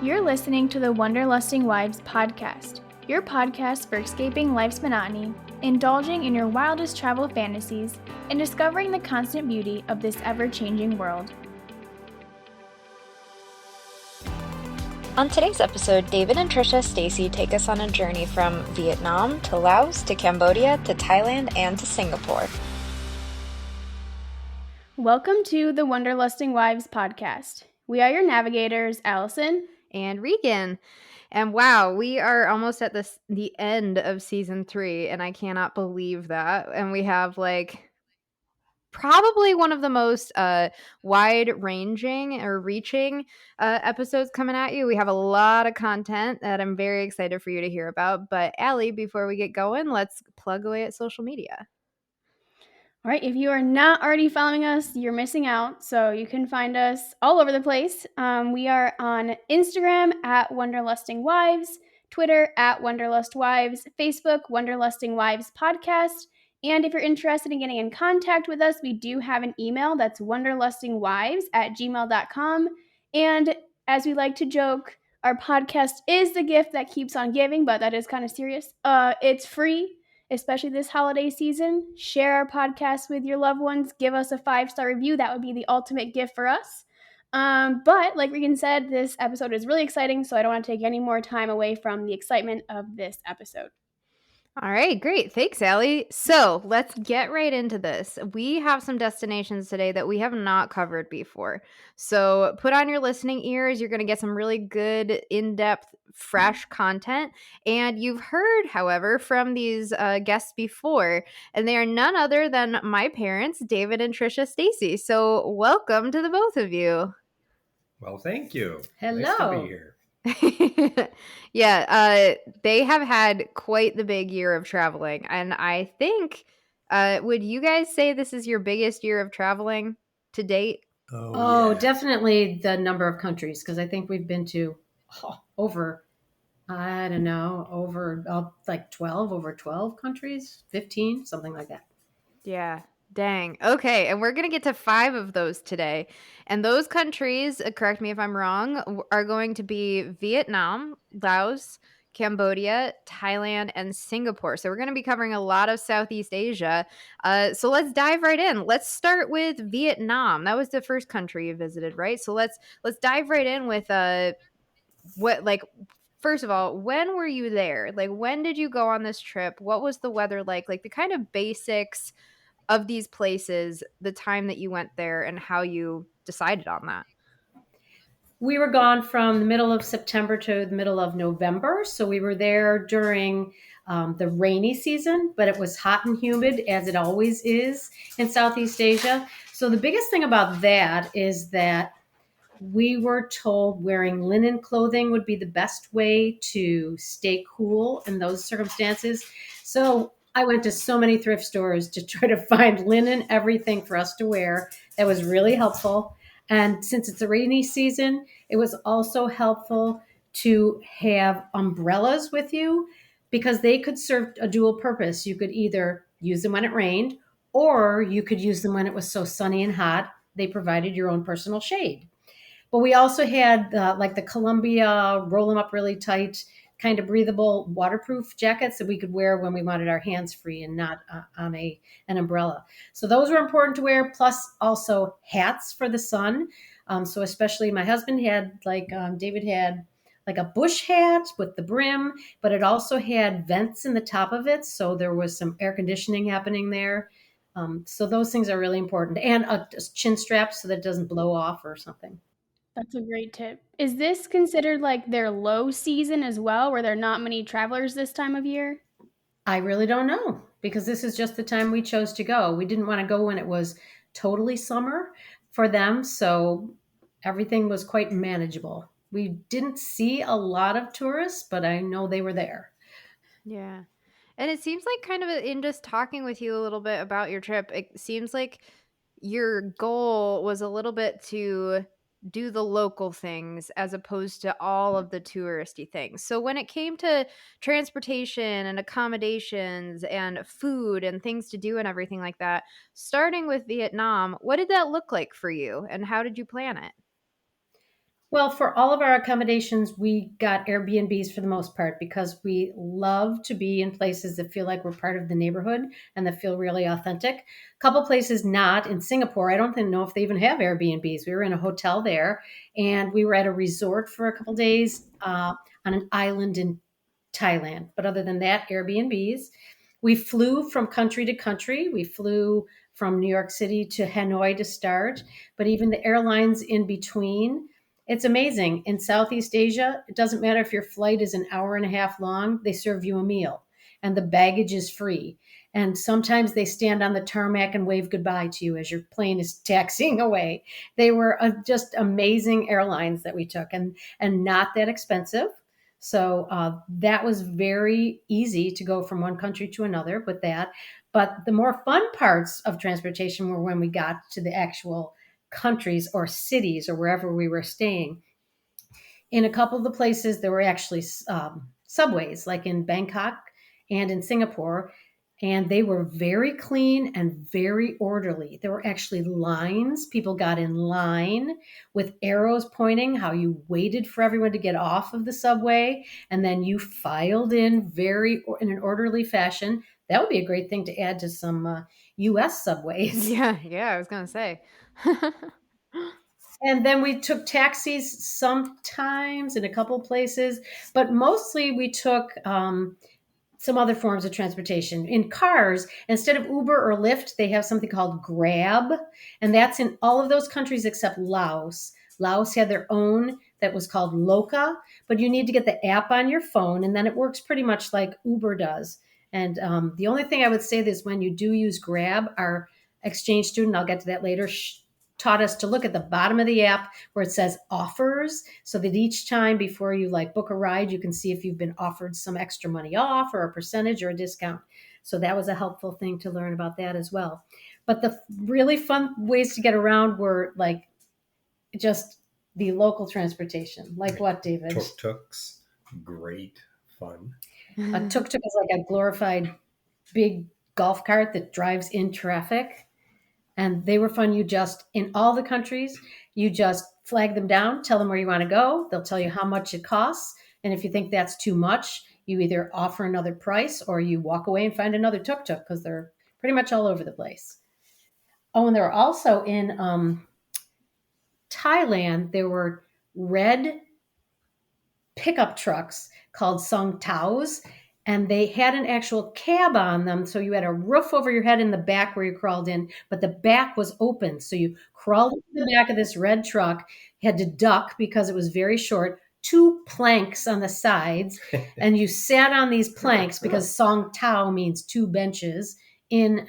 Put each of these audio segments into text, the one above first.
You're listening to the Wanderlusting Wives podcast, your podcast for escaping life's monotony, indulging in your wildest travel fantasies, and discovering the constant beauty of this ever-changing world. On today's episode, David and Trisha Stacey take us on a journey from Vietnam to Laos to Cambodia to Thailand and to Singapore. Welcome to the Wanderlusting Wives podcast. We are your navigators, Allison and Regan. And wow, we are almost at the end of season 3, and I cannot believe that. And we have probably one of the most wide-ranging or reaching episodes coming at you. We have a lot of content that I'm very excited for you to hear about. But Allie, before we get going, let's plug away at social media. All right, if you are not already following us, you're missing out. So you can find us all over the place. We are on Instagram at Wanderlusting Wives, Twitter at Wanderlust Wives, Facebook Wanderlusting Wives Podcast. And if you're interested in getting in contact with us, we do have an email that's wanderlustingwives@gmail.com. And as we like to joke, our podcast is the gift that keeps on giving, but that is kind of serious. It's free. Especially this holiday season. Share our podcast with your loved ones. Give us a 5-star review. That would be the ultimate gift for us. But like Regan said, this episode is really exciting, so I don't want to take any more time away from the excitement of this episode. All right, great. Thanks, Allie. So let's get right into this. We have some destinations today that we have not covered before. So put on your listening ears. You're going to get some really good, in-depth, fresh content. And you've heard, however, from these guests before, and they are none other than my parents, David and Trisha Stacey. So welcome to the both of you. Well, thank you. Hello. Nice to be here. Yeah, they have had quite the big year of traveling, and I think would you guys say this is your biggest year of traveling to date? Yeah. Definitely the number of countries, because I think we've been to over 12 countries, 15, something like that. Yeah. Dang. Okay. And we're going to get to 5 of those today. And those countries, correct me if I'm wrong, are going to be Vietnam, Laos, Cambodia, Thailand, and Singapore. So we're going to be covering a lot of Southeast Asia. So let's dive right in. Let's start with Vietnam. That was the first country you visited, right? So let's dive right in with first of all, when were you there? Like, when did you go on this trip? What was the weather like? Like the kind of basics of these places, the time that you went there, and how you decided on that. We were gone from the middle of September to the middle of November. So we were there during the rainy season, but it was hot and humid, as it always is in Southeast Asia. So the biggest thing about that is that we were told wearing linen clothing would be the best way to stay cool in those circumstances. So I went to so many thrift stores to try to find linen, everything for us to wear. That was really helpful. And since it's a rainy season, it was also helpful to have umbrellas with you because they could serve a dual purpose. You could either use them when it rained, or you could use them when it was so sunny and hot. They provided your own personal shade. But we also had the Columbia, roll them up really tight, kind of breathable, waterproof jackets that we could wear when we wanted our hands free and not on an umbrella. So those were important to wear, plus also hats for the sun. So especially my husband had, David had like a bush hat with the brim, but it also had vents in the top of it. So there was some air conditioning happening there. So those things are really important. And a chin strap so that it doesn't blow off or something. That's a great tip. Is this considered like their low season as well, where there are not many travelers this time of year? I really don't know, because this is just the time we chose to go. We didn't want to go when it was totally summer for them, so everything was quite manageable. We didn't see a lot of tourists, but I know they were there. Yeah. And it seems like kind of in just talking with you a little bit about your trip, it seems like your goal was a little bit to do the local things as opposed to all of the touristy things. So when it came to transportation and accommodations and food and things to do and everything like that, starting with Vietnam, what did that look like for you and how did you plan it? Well, for all of our accommodations, we got Airbnbs for the most part because we love to be in places that feel like we're part of the neighborhood and that feel really authentic. A couple places not in Singapore. I don't even know if they even have Airbnbs. We were in a hotel there, and we were at a resort for a couple days on an island in Thailand. But other than that, Airbnbs. We flew from country to country. We flew from New York City to Hanoi to start, but even the airlines in between. It's amazing. In Southeast Asia, it doesn't matter if your flight is an hour and a half long, they serve you a meal and the baggage is free. And sometimes they stand on the tarmac and wave goodbye to you as your plane is taxiing away. They were just amazing airlines that we took and not that expensive. So that was very easy to go from one country to another with that. But the more fun parts of transportation were when we got to the actual countries or cities or wherever we were staying. In a couple of the places, there were actually subways, like in Bangkok and in Singapore, and they were very clean and very orderly. There were actually lines. People got in line with arrows pointing how you waited for everyone to get off of the subway, and then you filed in in an orderly fashion. That would be a great thing to add to some U.S. subways. Yeah, I was gonna say. And then we took taxis sometimes in a couple places, but mostly we took some other forms of transportation. In cars, instead of Uber or Lyft, they have something called Grab, and that's in all of those countries except Laos. Laos had their own that was called Loca, but you need to get the app on your phone, and then it works pretty much like Uber does. And the only thing I would say is when you do use Grab, our exchange student, I'll get to that later, taught us to look at the bottom of the app where it says offers, so that each time before you like book a ride, you can see if you've been offered some extra money off or a percentage or a discount. So that was a helpful thing to learn about that as well. But the really fun ways to get around were like just the local transportation. Like what, David? Tuk-tuks, great fun. A tuk-tuk is like a glorified big golf cart that drives in traffic. And they were fun. In all the countries, you just flag them down, tell them where you want to go. They'll tell you how much it costs. And if you think that's too much, you either offer another price or you walk away and find another tuk-tuk because they're pretty much all over the place. Oh, and there were also in Thailand, there were red pickup trucks called song taos, and they had an actual cab on them. So you had a roof over your head in the back where you crawled in, but the back was open. So you crawled into the back of this red truck, had to duck because it was very short, 2 planks on the sides, and you sat on these planks because song tao means 2 benches in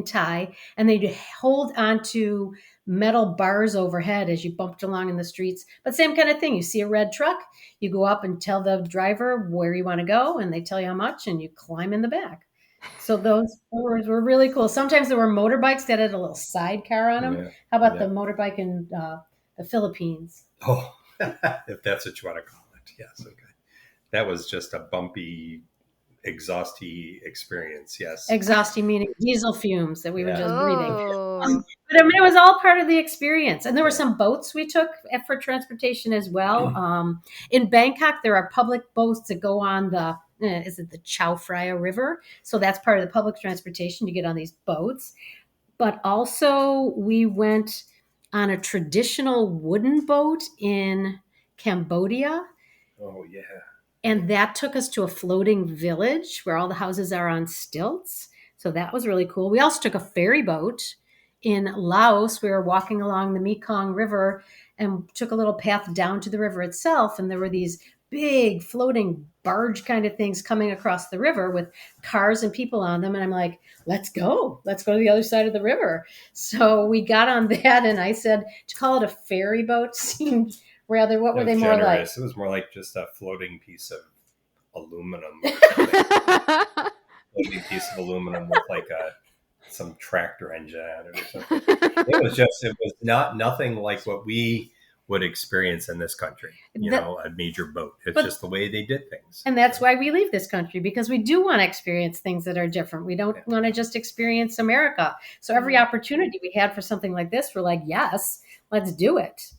Thai, and they'd hold onto metal bars overhead as you bumped along in the streets. But same kind of thing. You see a red truck, you go up and tell the driver where you want to go, and they tell you how much, and you climb in the back. So those were really cool. Sometimes there were motorbikes that had a little sidecar on them. Yeah. How about the motorbike in the Philippines? Oh, if that's what you want to call it. Yes. Okay. That was just a bumpy, exhausty experience. Yes. Exhausty meaning diesel fumes that we were just breathing. Oh. But I mean, it was all part of the experience. And there were some boats we took for transportation as well. In Bangkok, there are public boats that go on the Chao Phraya River. So that's part of the public transportation. You get on these boats. But also we went on a traditional wooden boat in Cambodia. Oh, yeah. And that took us to a floating village where all the houses are on stilts. So that was really cool. We also took a ferry boat in Laos. We were walking along the Mekong River and took a little path down to the river itself. And there were these big floating barge kind of things coming across the river with cars and people on them. And I'm like, let's go to the other side of the river. So we got on that, and I said, to call it a ferry boat seemed rather, what were they more like? It was more like just a floating piece of aluminum or something. Floating piece of aluminum with like some tractor engine on it or something. It was nothing like what we would experience in this country, a major boat. It's just the way they did things. And that's why we leave this country, because we do want to experience things that are different. We don't want to just experience America. So every opportunity we had for something like this, we're like, yes, let's do it.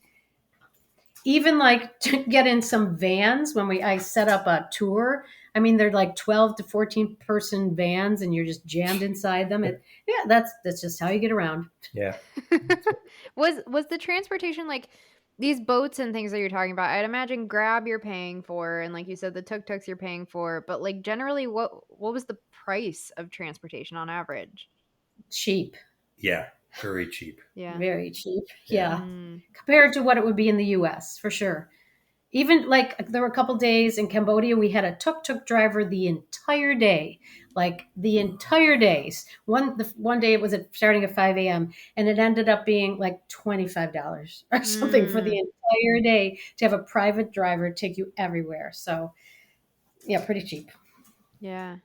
even like to get in some vans when I set up a tour. I mean, they're like 12 to 14 person vans and you're just jammed inside them. That's just how you get around. Yeah. Was the transportation like these boats and things that you're talking about? I'd imagine Grab you're paying for, and like you said, the tuk-tuks you're paying for. But like generally, what was the price of transportation on average? Cheap. Yeah. Very cheap. Yeah. Very cheap. Yeah. Yeah. Mm. Compared to what it would be in the US, for sure. Even like there were a couple days in Cambodia, we had a tuk-tuk driver the entire day, like the entire days. One day it was starting at 5 a.m. and it ended up being like $25 or something for the entire day to have a private driver take you everywhere. So yeah, pretty cheap. Yeah.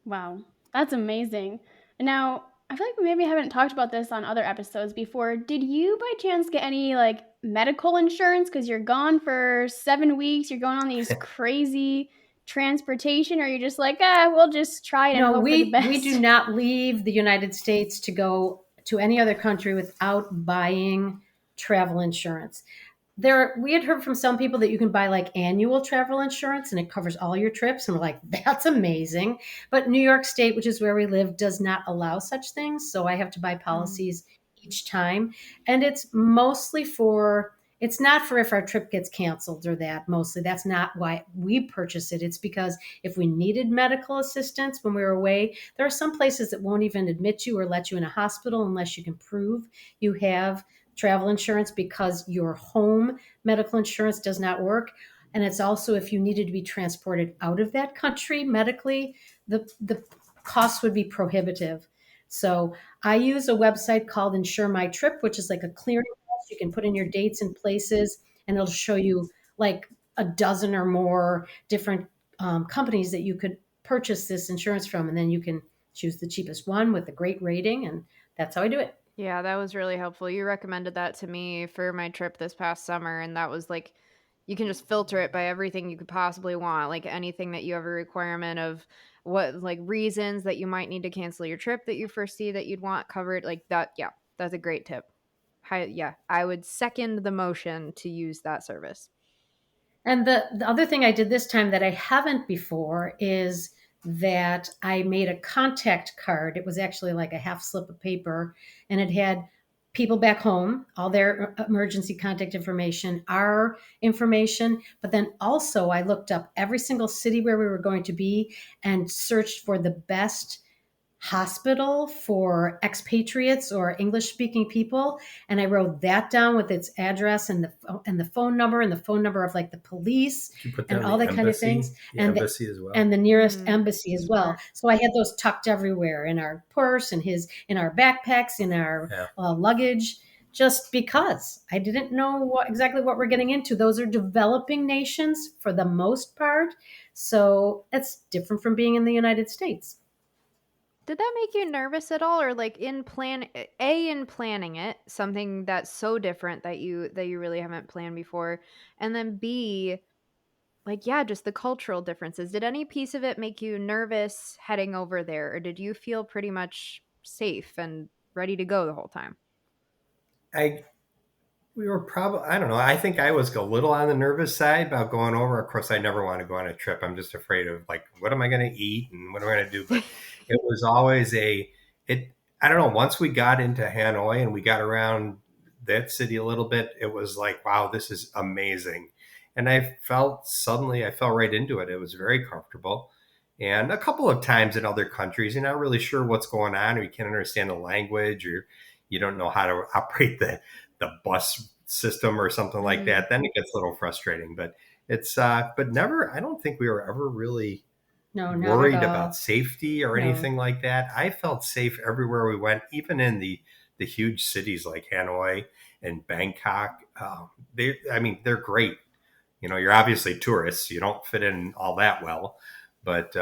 Wow, that's amazing. Now, I feel like we maybe haven't talked about this on other episodes before. Did you by chance get any like medical insurance because you're gone for 7 weeks? You're going on these crazy transportation, or you're just like, we'll just try it and No, hope for the we do best? not leave the United States to go to any other country without buying travel insurance. We had heard from some people that you can buy like annual travel insurance and it covers all your trips, and we're like, that's amazing. But New York State, which is where we live, does not allow such things, so I have to buy policies each time. And it's not for if our trip gets canceled or that. Mostly that's not why we purchase it. It's because if we needed medical assistance when we were away, there are some places that won't even admit you or let you in a hospital unless you can prove you have travel insurance, because your home medical insurance does not work. And it's also if you needed to be transported out of that country medically, the cost would be prohibitive. So I use a website called Insure My Trip, which is like a clearinghouse. You can put in your dates and places, and it'll show you like a dozen or more different companies that you could purchase this insurance from, and then you can choose the cheapest one with a great rating, and that's how I do it. Yeah, that was really helpful. You recommended that to me for my trip this past summer, and that was like you can just filter it by everything you could possibly want, like anything that you have a requirement of what like reasons that you might need to cancel your trip that you foresee that you'd want covered, like that. Yeah, that's a great tip. Yeah, I would second the motion to use that service. And the other thing I did this time that I haven't before is that I made a contact card. It was actually like a half slip of paper, and it had people back home, all their emergency contact information, our information. But then also, I looked up every single city where we were going to be and searched for the best hospital for expatriates or English speaking people, and I wrote that down with its address and the phone number and the phone number of like the police Did you put and down all the that kind of embassy? things, The and embassy as well. the nearest embassy as well. So I had those tucked everywhere in our purse and in our backpacks, in our luggage, just because I didn't know exactly what we're getting into. Those are developing nations for the most part, so it's different from being in the United States. Did that make you nervous at all, or like in planning it, something that's so different that you really haven't planned before, and then B, like yeah, just the cultural differences. Did any piece of it make you nervous heading over there, or did you feel pretty much safe and ready to go the whole time? We were probably, I don't know, I think I was a little on the nervous side about going over. Of course, I never want to go on a trip. I'm just afraid of like, what am I going to eat and what am I going to do? But it was always I don't know, once we got into Hanoi and we got around that city a little bit, it was like, wow, this is amazing. And I felt right into it. It was very comfortable. And a couple of times in other countries, you're not really sure what's going on, or you can't understand the language, or you don't know how to operate the bus system or something like that. Then it gets a little frustrating. But but never, I don't think we were ever really worried about safety or anything like that. I felt safe everywhere we went, even in the huge cities like Hanoi and Bangkok. They're great. You know, you're obviously tourists. You don't fit in all that well, but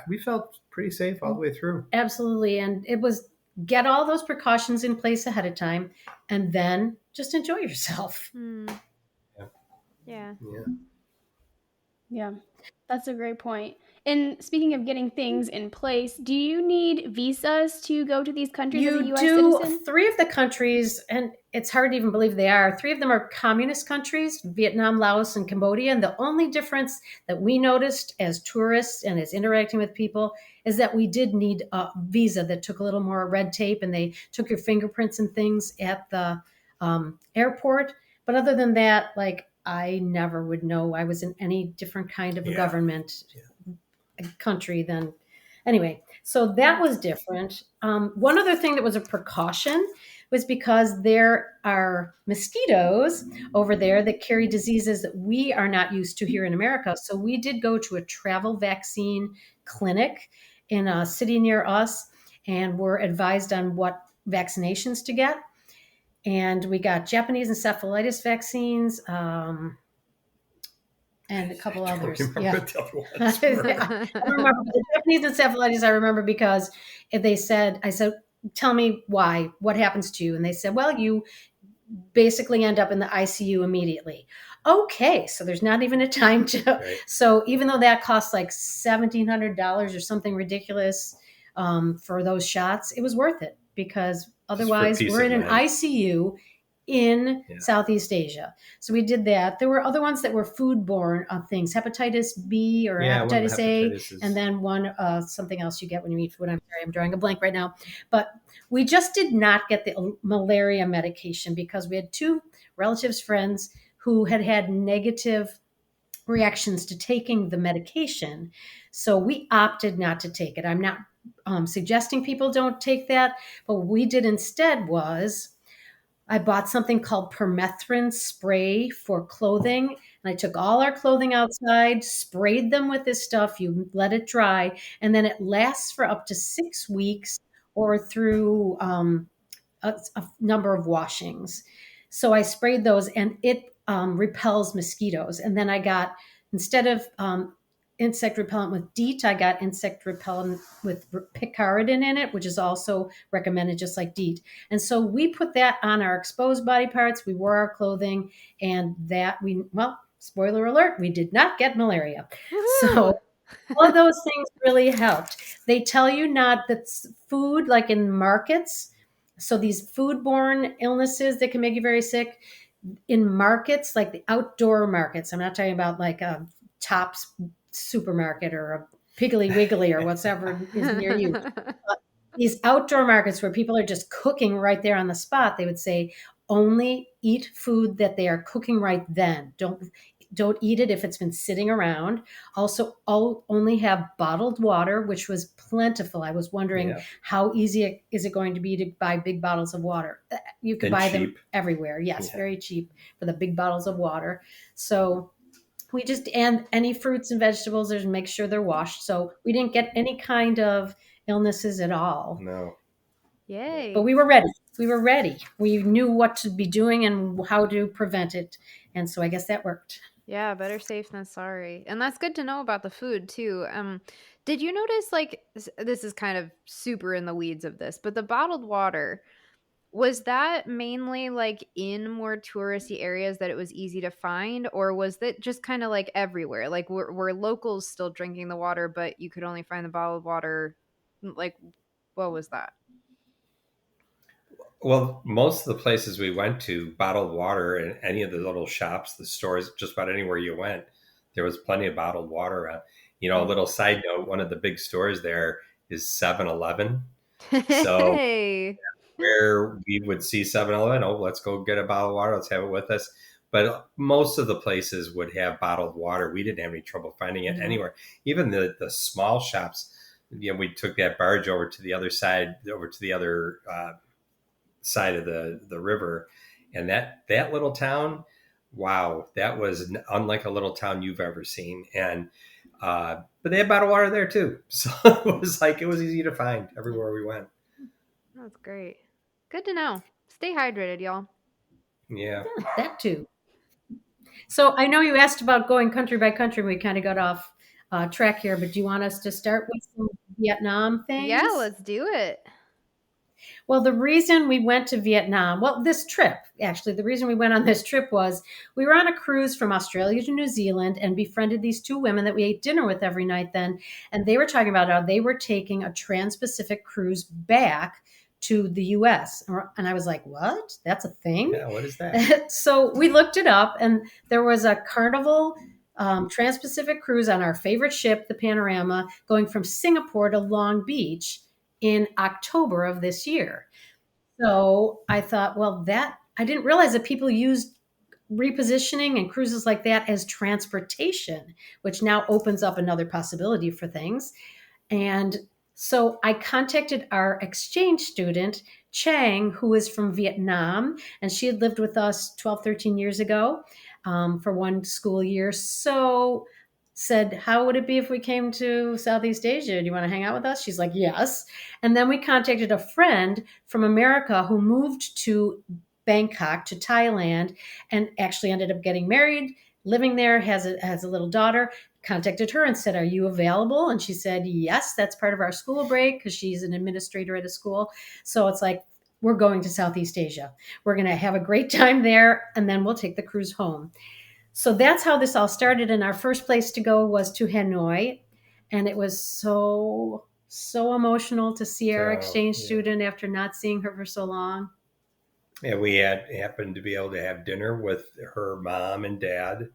we felt pretty safe all the way through. Absolutely. And it was get all those precautions in place ahead of time and then just enjoy yourself. Yeah. Yeah. That's a great point. And speaking of getting things in place, do you need visas to go to these countries as a You US do. citizen? 3 of the countries, and it's hard to even believe they are. 3 of them are communist countries: Vietnam, Laos, and Cambodia. And the only difference that we noticed as tourists and as interacting with people is that we did need a visa that took a little more red tape, and they took your fingerprints and things at the airport. But other than that, like, I never would know I was in any different kind of a Yeah. government country than anyway. So that was different. One other thing that was a precaution was because there are mosquitoes over there that carry diseases that we are not used to here in America. So we did go to a travel vaccine clinic in a city near us, and were advised on what vaccinations to get. And we got Japanese encephalitis vaccines, and a couple I don't others. remember Yeah. what the other ones were. I remember the Japanese encephalitis. I remember because if they said, I said, tell me why, what happens to you? And they said, well, you basically end up in the ICU immediately. Okay, so there's not even a time to. Right. So even though that costs like $1,700 or something ridiculous for those shots, it was worth it, because otherwise peace we're of in an mind. ICU in Yeah. Southeast Asia. So we did that. There were other ones that were foodborne things, hepatitis B or Yeah, one of the hepatitis A, hepatitis is- and then one something else you get when you eat food. I'm sorry, I'm drawing a blank right now. But we just did not get the malaria medication because we had 2 relatives, friends who had had negative reactions to taking the medication. So we opted not to take it. I'm not suggesting people don't take that, but what we did instead was I bought something called permethrin spray for clothing. And I took all our clothing outside, sprayed them with this stuff. You let it dry, and then it lasts for up to 6 weeks or through a number of washings. So I sprayed those, and it repels mosquitoes. And then I got, instead of insect repellent with DEET, I got insect repellent with picaridin in it, which is also recommended just like DEET. And so we put that on our exposed body parts. We wore our clothing, and that well, spoiler alert, we did not get malaria. So all of those things really helped. They tell you not that food, like in markets, so these foodborne illnesses that can make you very sick, in markets, like the outdoor markets, I'm not talking about like a Tops supermarket or a Piggly Wiggly or whatever is near you. These outdoor markets where people are just cooking right there on the spot, they would say only eat food that they are cooking right then. Don't eat it if it's been sitting around. Also, only have bottled water, which was plentiful. I was wondering how easy is it going to be to buy big bottles of water? You could buy them everywhere. Yes, very cheap for the big bottles of water. So we just, and any fruits and vegetables, there's make sure they're washed. So we didn't get any kind of illnesses at all. No. Yay. But we were ready. We were ready. We knew what to be doing and how to prevent it. And so I guess that worked. Yeah, better safe than sorry. And that's good to know about the food too. Did you notice, like, this is kind of super in the weeds of this, but the bottled water, was that mainly like in more touristy areas that it was easy to find, or was that just kind of like everywhere? Like were locals still drinking the water, but you could only find the bottled water? Like, what was that? Well, most of the places we went to, bottled water in any of the little shops, the stores, just about anywhere you went, there was plenty of bottled water around. You know, a little side note, one of the big stores there is 7-Eleven. So Hey. where we would see 7-Eleven, oh, let's go get a bottle of water, let's have it with us. But most of the places would have bottled water. We didn't have any trouble finding it anywhere. Even the small shops, you know, we took that barge over to the other side, side of the river, and that little town, wow, that was unlike a little town you've ever seen. And but they had bottled water there too, so it was easy to find everywhere we went. That's great. Good to know. Stay hydrated, y'all. Yeah, that too. So I know you asked about going country by country. We kind of got off track here, but do you want us to start with some Vietnam things? Yeah, let's do it. Well, the reason we went to Vietnam, well, this trip, actually, the reason we went on this trip was we were on a cruise from Australia to New Zealand and befriended these two women that we ate dinner with every night then. And they were talking about how they were taking a trans-Pacific cruise back to the US. And I was like, what? That's a thing? Yeah, what is that? So we looked it up, and there was a Carnival trans-Pacific cruise on our favorite ship, the Panorama, going from Singapore to Long Beach in October of this year. So I thought, well, that I didn't realize that people used repositioning and cruises like that as transportation, which now opens up another possibility for things. And so I contacted our exchange student, Chang, who is from Vietnam, and she had lived with us 12, 13 years ago for one school year. So said, how would it be if we came to Southeast Asia? Do you want to hang out with us? She's like, yes. And then we contacted a friend from America who moved to Bangkok, to Thailand, and actually ended up getting married, living there, has a little daughter. Contacted her and said, are you available? And she said, yes, that's part of our school break because she's an administrator at a school. So it's like, we're going to Southeast Asia. We're going to have a great time there, and then we'll take the cruise home. So that's how this all started. And our first place to go was to Hanoi. And it was so emotional to see our exchange student after not seeing her for so long. Yeah, we happened to be able to have dinner with her mom and dad.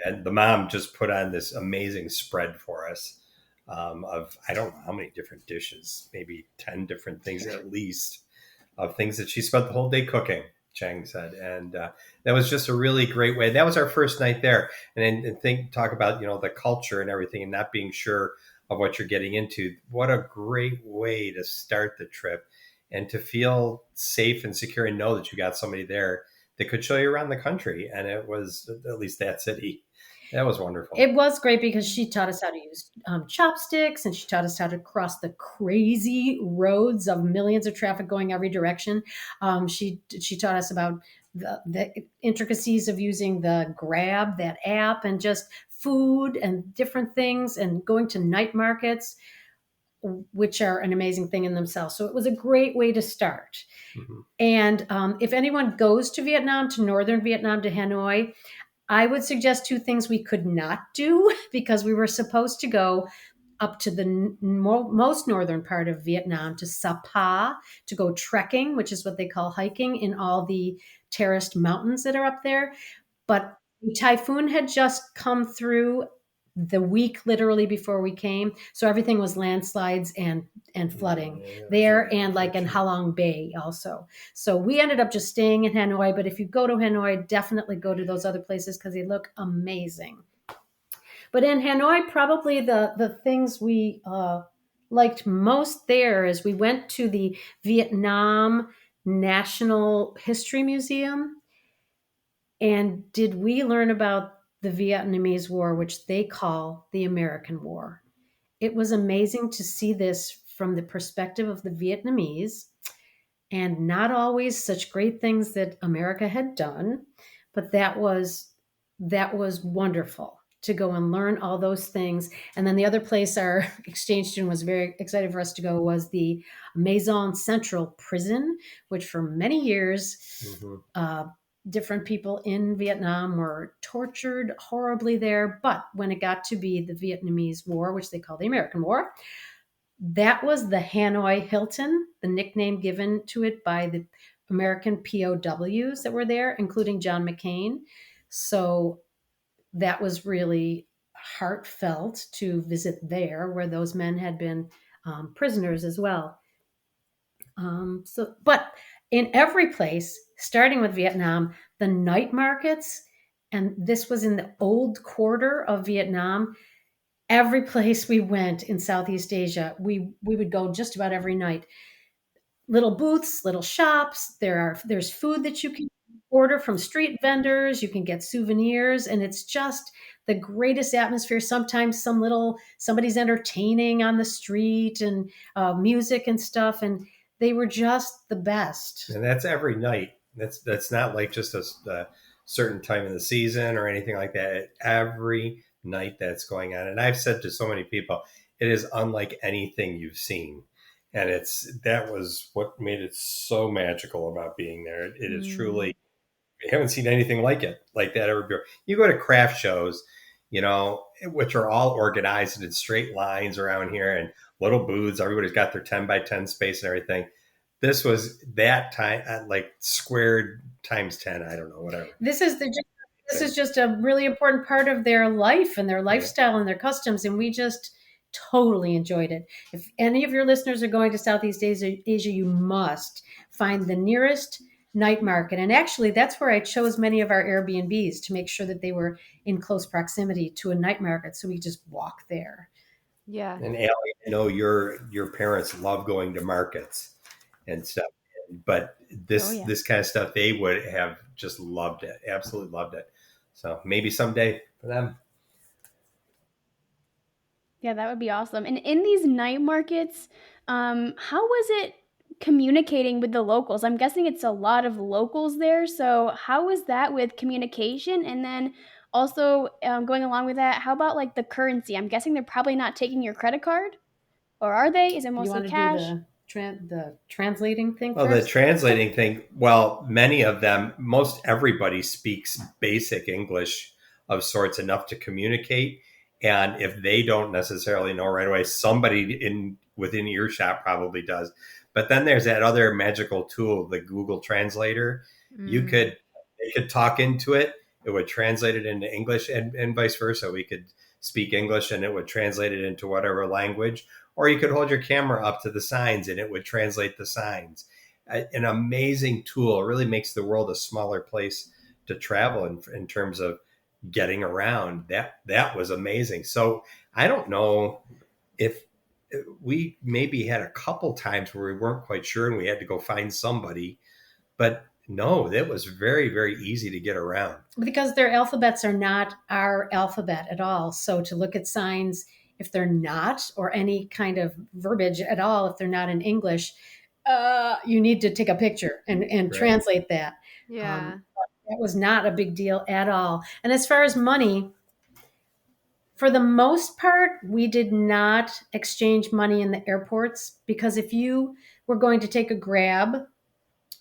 And the mom just put on this amazing spread for us of, I don't know how many different dishes, maybe 10 different things at least, of things that she spent the whole day cooking, Chang said. And that was just a really great way. That was our first night there. And talk about, the culture and everything and not being sure of what you're getting into. What a great way to start the trip and to feel safe and secure and know that you got somebody there that could show you around the country. And it was, at least that city, that was wonderful. It was great because she taught us how to use chopsticks, and she taught us how to cross the crazy roads of millions of traffic going every direction. She taught us about the intricacies of using the Grab, that app, and just food and different things, and going to night markets, which are an amazing thing in themselves. So it was a great way to start. Mm-hmm. And if anyone goes to Vietnam, to northern Vietnam, to Hanoi, I would suggest two things we could not do because we were supposed to go up to the most northern part of Vietnam, to Sapa, to go trekking, which is what they call hiking in all the terraced mountains that are up there. But the typhoon had just come through the week literally before we came. So everything was landslides and flooding there, and like in Halong Bay also. So we ended up just staying in Hanoi. But if you go to Hanoi, definitely go to those other places because they look amazing. But in Hanoi, probably the things we liked most there is we went to the Vietnam National History Museum. And did we learn about the Vietnamese War, which they call the American War? It was amazing to see this from the perspective of the Vietnamese, and not always such great things that America had done, but that was wonderful to go and learn all those things. And then the other place our exchange student was very excited for us to go was the Maison Central prison, which for many years, different people in Vietnam were tortured horribly there. But when it got to be the Vietnamese War, which they call the American War, that was the Hanoi Hilton, the nickname given to it by the American POWs that were there, including John McCain. So that was really heartfelt to visit there, where those men had been prisoners as well. But in every place, starting with Vietnam, the night markets, and this was in the old quarter of Vietnam, every place we went in Southeast Asia, we would go just about every night. Little booths, little shops. There's food that you can order from street vendors. You can get souvenirs, and it's just the greatest atmosphere. Sometimes somebody's entertaining on the street, and music and stuff, and they were just the best. And that's every night. That's not like just a certain time in the season or anything like that. Every night that's going on. And I've said to so many people, it is unlike anything you've seen. And that was what made it so magical about being there. It is truly, I haven't seen anything like that ever before. You go to craft shows, which are all organized in straight lines around here and little booths. Everybody's got their 10 by 10 space and everything. This was that time, like squared times 10. I don't know, whatever. This is just a really important part of their life and their lifestyle and their customs. And we just totally enjoyed it. If any of your listeners are going to Southeast Asia, you must find the nearest night market. And actually, that's where I chose many of our Airbnbs, to make sure that they were in close proximity to a night market. So we just walk there. Yeah. And Allie, I know your parents love going to markets and stuff, but this kind of stuff, they would have just loved it, absolutely loved it. So maybe someday for them. Yeah, that would be awesome. And in these night markets, how was it communicating with the locals? I'm guessing it's a lot of locals there. So how was that with communication? And then also going along with that, how about like the currency? I'm guessing they're probably not taking your credit card, or are they? Is it You mostly want to cash? do the translating thing Well, first? the translating thing, well, many of them, most everybody speaks basic English of sorts, enough to communicate. And if they don't necessarily know right away, somebody within earshot probably does. But then there's that other magical tool, the Google Translator. They could talk into it. It would translate it into English, and vice versa. We could speak English and it would translate it into whatever language. Or you could hold your camera up to the signs and it would translate the signs. An amazing tool. It really makes the world a smaller place to travel in terms of getting around. That was amazing. So I don't know if we maybe had a couple times where we weren't quite sure and we had to go find somebody, but no, that was very, very easy to get around. Because their alphabets are not our alphabet at all. So to look at signs, if they're not, or any kind of verbiage at all, if they're not in English, you need to take a picture and translate that. Yeah. That was not a big deal at all. And as far as money, for the most part, we did not exchange money in the airports, because if you were going to take a Grab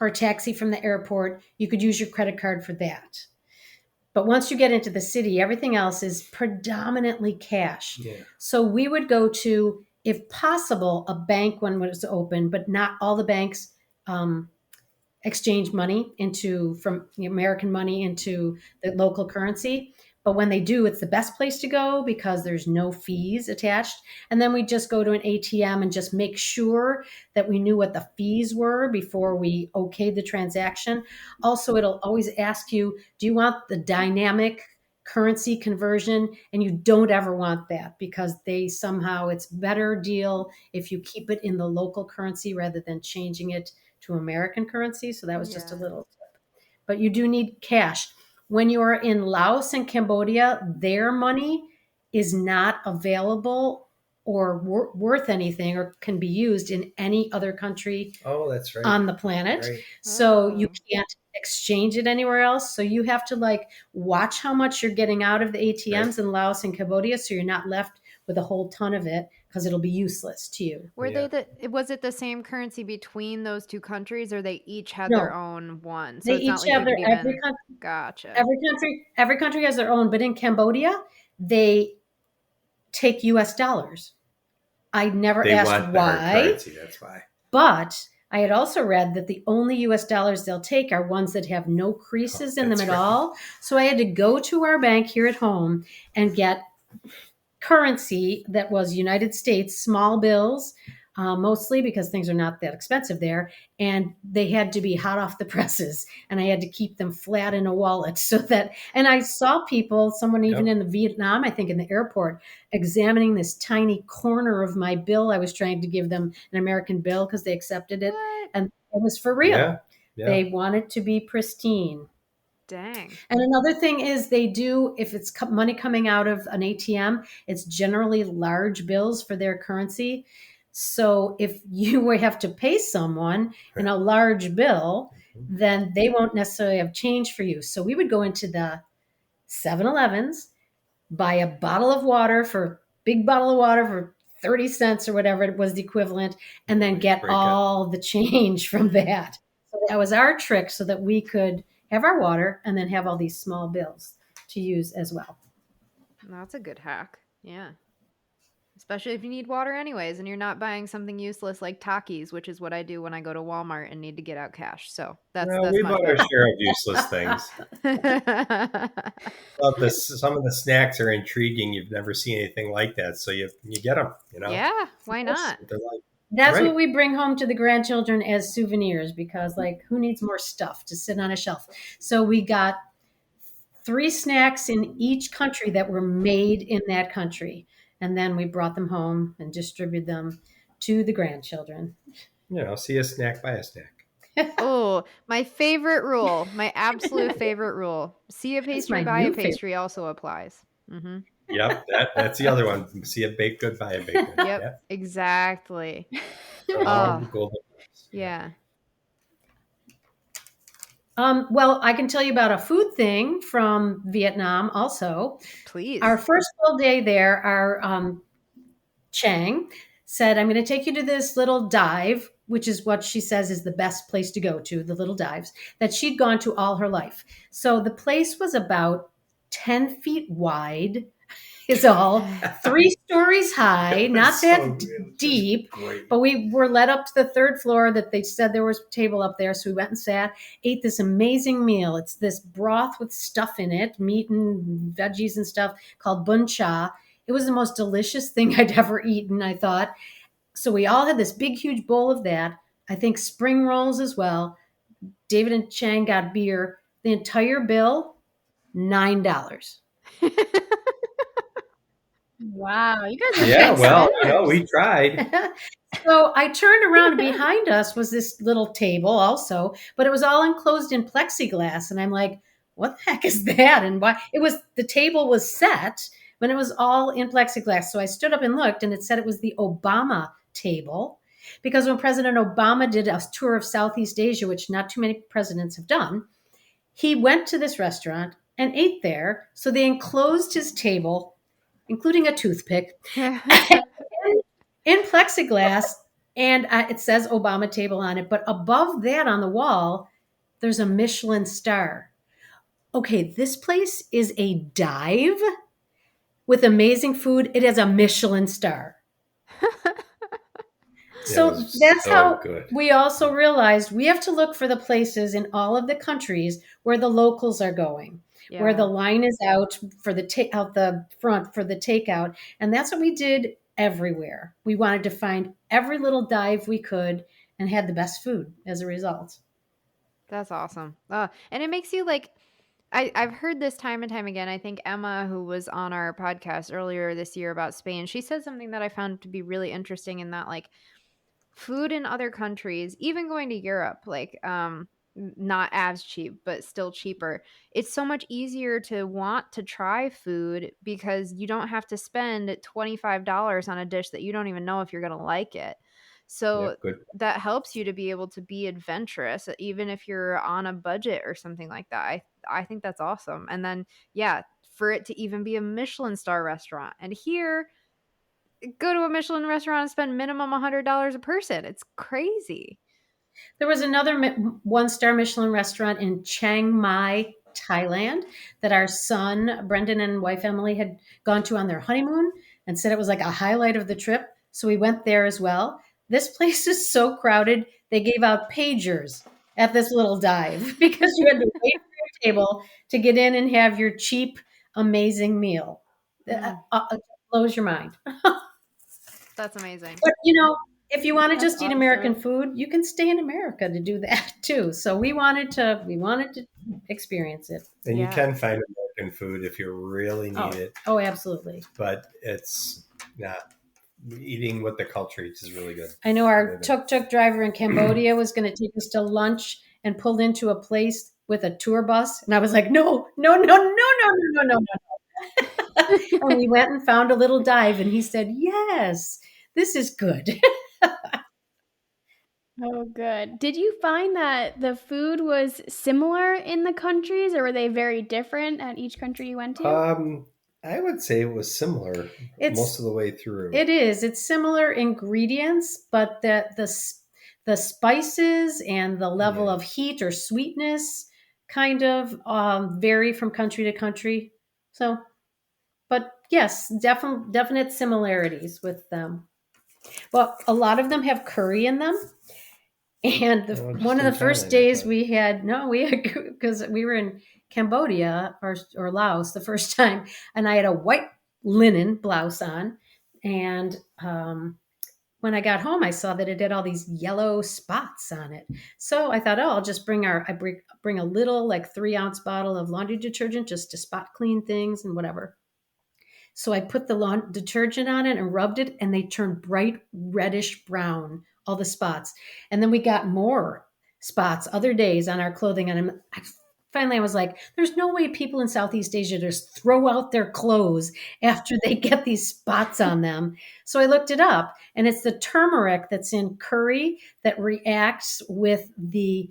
or a taxi from the airport, you could use your credit card for that. But once you get into the city, everything else is predominantly cash. Yeah. So we would go to, if possible, a bank when it was open, but not all the banks exchange money from the American money into the local currency. But when they do, it's the best place to go because there's no fees attached. And then we just go to an ATM and just make sure that we knew what the fees were before we okayed the transaction. Also, it'll always ask you, do you want the dynamic currency conversion? And you don't ever want that, because it's better deal if you keep it in the local currency rather than changing it to American currency. So that was just a little tip. But you do need cash. When you are in Laos and Cambodia, their money is not available or worth anything or can be used in any other country that's right. on the planet. Right. So you can't exchange it anywhere else. So you have to watch how much you're getting out of the ATMs in Laos and Cambodia, so you're not left with a whole ton of it, because it'll be useless to you. Was it the same currency between those two countries, or they each had No. their own one? So They it's each not like have you could every even... country. Gotcha. Every country has their own, but in Cambodia, they take US dollars. I never They asked want the hard why, currency, that's why. but I had also read that the only US dollars they'll take are ones that have no creases in them at all. So I had to go to our bank here at home and get currency that was United States, small bills, mostly because things are not that expensive there. And they had to be hot off the presses, and I had to keep them flat in a wallet and I saw someone even in the Vietnam, I think in the airport, examining this tiny corner of my bill. I was trying to give them an American bill because they accepted it. What? And it was for real. Yeah. They want it to be pristine. Dang. And another thing is they do, if it's money coming out of an ATM, it's generally large bills for their currency. So if you have to pay someone in a large bill, then they won't necessarily have change for you. So we would go into the 7-Elevens, buy a bottle of water for 30 cents or whatever it was the equivalent, and then get Break it. all the change from that. So that was our trick so that we could have our water and then have all these small bills to use as well. That's a good hack. Yeah. Especially if you need water anyways and you're not buying something useless like Takis, which is what I do when I go to Walmart and need to get out cash. So that's We much bought our better. share of useless things. Well, some of the snacks are intriguing. You've never seen anything like that, so you get them. Yeah, why not? They're like, That's right. what we bring home to the grandchildren as souvenirs because, like, who needs more stuff to sit on a shelf? So we got 3 snacks in each country that were made in that country. And then we brought them home and distributed them to the grandchildren. See a snack, buy a snack. Oh, my favorite rule, my absolute favorite rule. See a pastry, buy a pastry also applies. Mm-hmm. Yep, that's the other one. See a baked good, buy a baked good. Yep, exactly. Golden. Yeah. Well, I can tell you about a food thing from Vietnam also. Please. Our first full day there, our Chang said, I'm going to take you to this little dive, which is what she says is the best place to go to, the little dives, that she'd gone to all her life. So the place was about 10 feet wide, is all, 3 stories high, not that deep, but we were led up to the 3rd floor that they said there was a table up there. So we went and sat, ate this amazing meal. It's this broth with stuff in it, meat and veggies and stuff called bun cha. It was the most delicious thing I'd ever eaten, I thought. So we all had this big, huge bowl of that. I think spring rolls as well. David and Chang got beer. The entire bill, $9. Wow, you guys are Yeah, big well, spenders. we tried. So I turned around, and behind us was this little table also, but it was all enclosed in plexiglass. And I'm like, what the heck is that? And why? The table was set, but it was all in plexiglass. So I stood up and looked, and it said it was the Obama table. Because when President Obama did a tour of Southeast Asia, which not too many presidents have done, he went to this restaurant and ate there. So they enclosed his table, including a toothpick, in plexiglass, and it says Obama table on it. But above that on the wall, there's a Michelin star. Okay, this place is a dive with amazing food. It has a Michelin star. So that's how good. We also realized we have to look for the places in all of the countries where the locals are going, where the line is out for out the front for the takeout. And that's what we did everywhere. We wanted to find every little dive we could and had the best food as a result. That's awesome. And it makes you like, I've heard this time and time again. I think Emma, who was on our podcast earlier this year about Spain, she said something that I found to be really interesting in that, like, food in other countries, even going to Europe, like, not as cheap, but still cheaper. It's so much easier to want to try food because you don't have to spend $25 on a dish that you don't even know if you're going to like it. So that helps you to be able to be adventurous, even if you're on a budget or something like that. I think that's awesome. And then, for it to even be a Michelin star restaurant. And here, go to a Michelin restaurant and spend minimum $100 a person. It's crazy. There was another 1-star Michelin restaurant in Chiang Mai, Thailand, that our son, Brendan, and wife Emily had gone to on their honeymoon and said it was like a highlight of the trip. So we went there as well. This place is so crowded, they gave out pagers at this little dive because you had to wait for your table to get in and have your cheap, amazing meal. It blows your mind. That's amazing. But, if you want to just eat American food, you can stay in America to do that too. So we wanted to experience it. And you can find American food if you really need it. Oh, absolutely. But it's not. Eating with the culture eats is really good. I know our tuk-tuk driver in Cambodia was going to take us to lunch and pulled into a place with a tour bus. And I was like, no. And we went and found a little dive and he said, yes, this is good. Oh, good. Did you find that the food was similar in the countries, or were they very different at each country you went to? I would say it was similar most of the way through. It is. It's similar ingredients, but the spices and the level Yeah. of heat or sweetness kind of vary from country to country. So, but yes, definite similarities with them. Well, a lot of them have curry in them. And Oh, one just of in the first Thailand, I days thought. we had, no, we had, because we were in Cambodia or Laos the first time, and I had a white linen blouse on. And when I got home, I saw that it had all these yellow spots on it. So I thought, oh, I'll just bring a little, like 3 ounce bottle of laundry detergent just to spot clean things and whatever. So I put the detergent on it and rubbed it, and they turned bright reddish brown, all the spots. And then we got more spots other days on our clothing. And finally, I was like, there's no way people in Southeast Asia just throw out their clothes after they get these spots on them. So I looked it up, and it's the turmeric that's in curry that reacts with the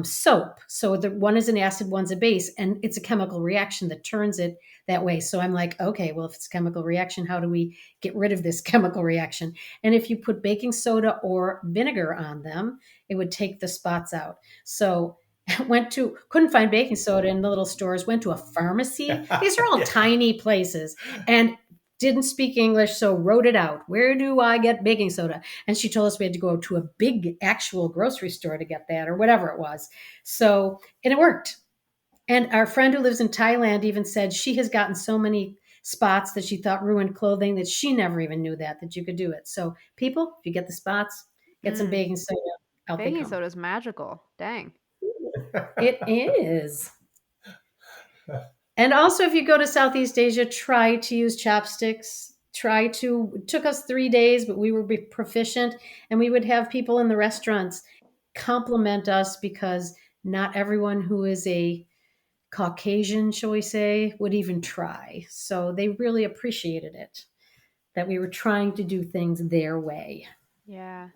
soap. So the one is an acid, one's a base, and it's a chemical reaction that turns it that way. So I'm like, okay, well, if it's a chemical reaction, how do we get rid of this chemical reaction? And if you put baking soda or vinegar on them, it would take the spots out. So couldn't find baking soda in the little stores, went to a pharmacy. These are all Yeah. tiny places, and didn't speak English, so wrote it out. Where do I get baking soda? And she told us we had to go to a big actual grocery store to get that, or whatever it was. So, and it worked. And our friend who lives in Thailand even said she has gotten so many spots that she thought ruined clothing that she never even knew that you could do it. So people, if you get the spots, get some Mm, baking soda. Out they baking come. soda is magical. Dang. It is. And also, if you go to Southeast Asia, try to use chopsticks. It took us 3 days, but we were proficient, and we would have people in the restaurants compliment us because not everyone who is a Caucasian, shall we say, would even try. So they really appreciated it that we were trying to do things their way. Yeah.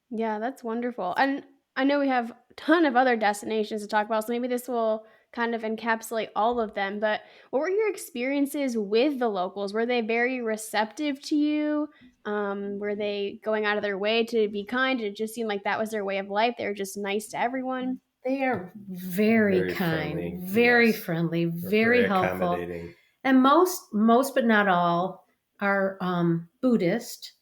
Yeah, that's wonderful. And I know we have a ton of other destinations to talk about, so maybe this will kind of encapsulate all of them. But what were your experiences with the locals? Were they very receptive to you? Were they going out of their way to be kind? It just seemed like that was their way of life. They were just nice to everyone. They are very Very kind, friendly. very Yes. friendly, They're very very helpful. accommodating. And most but not all are Buddhist.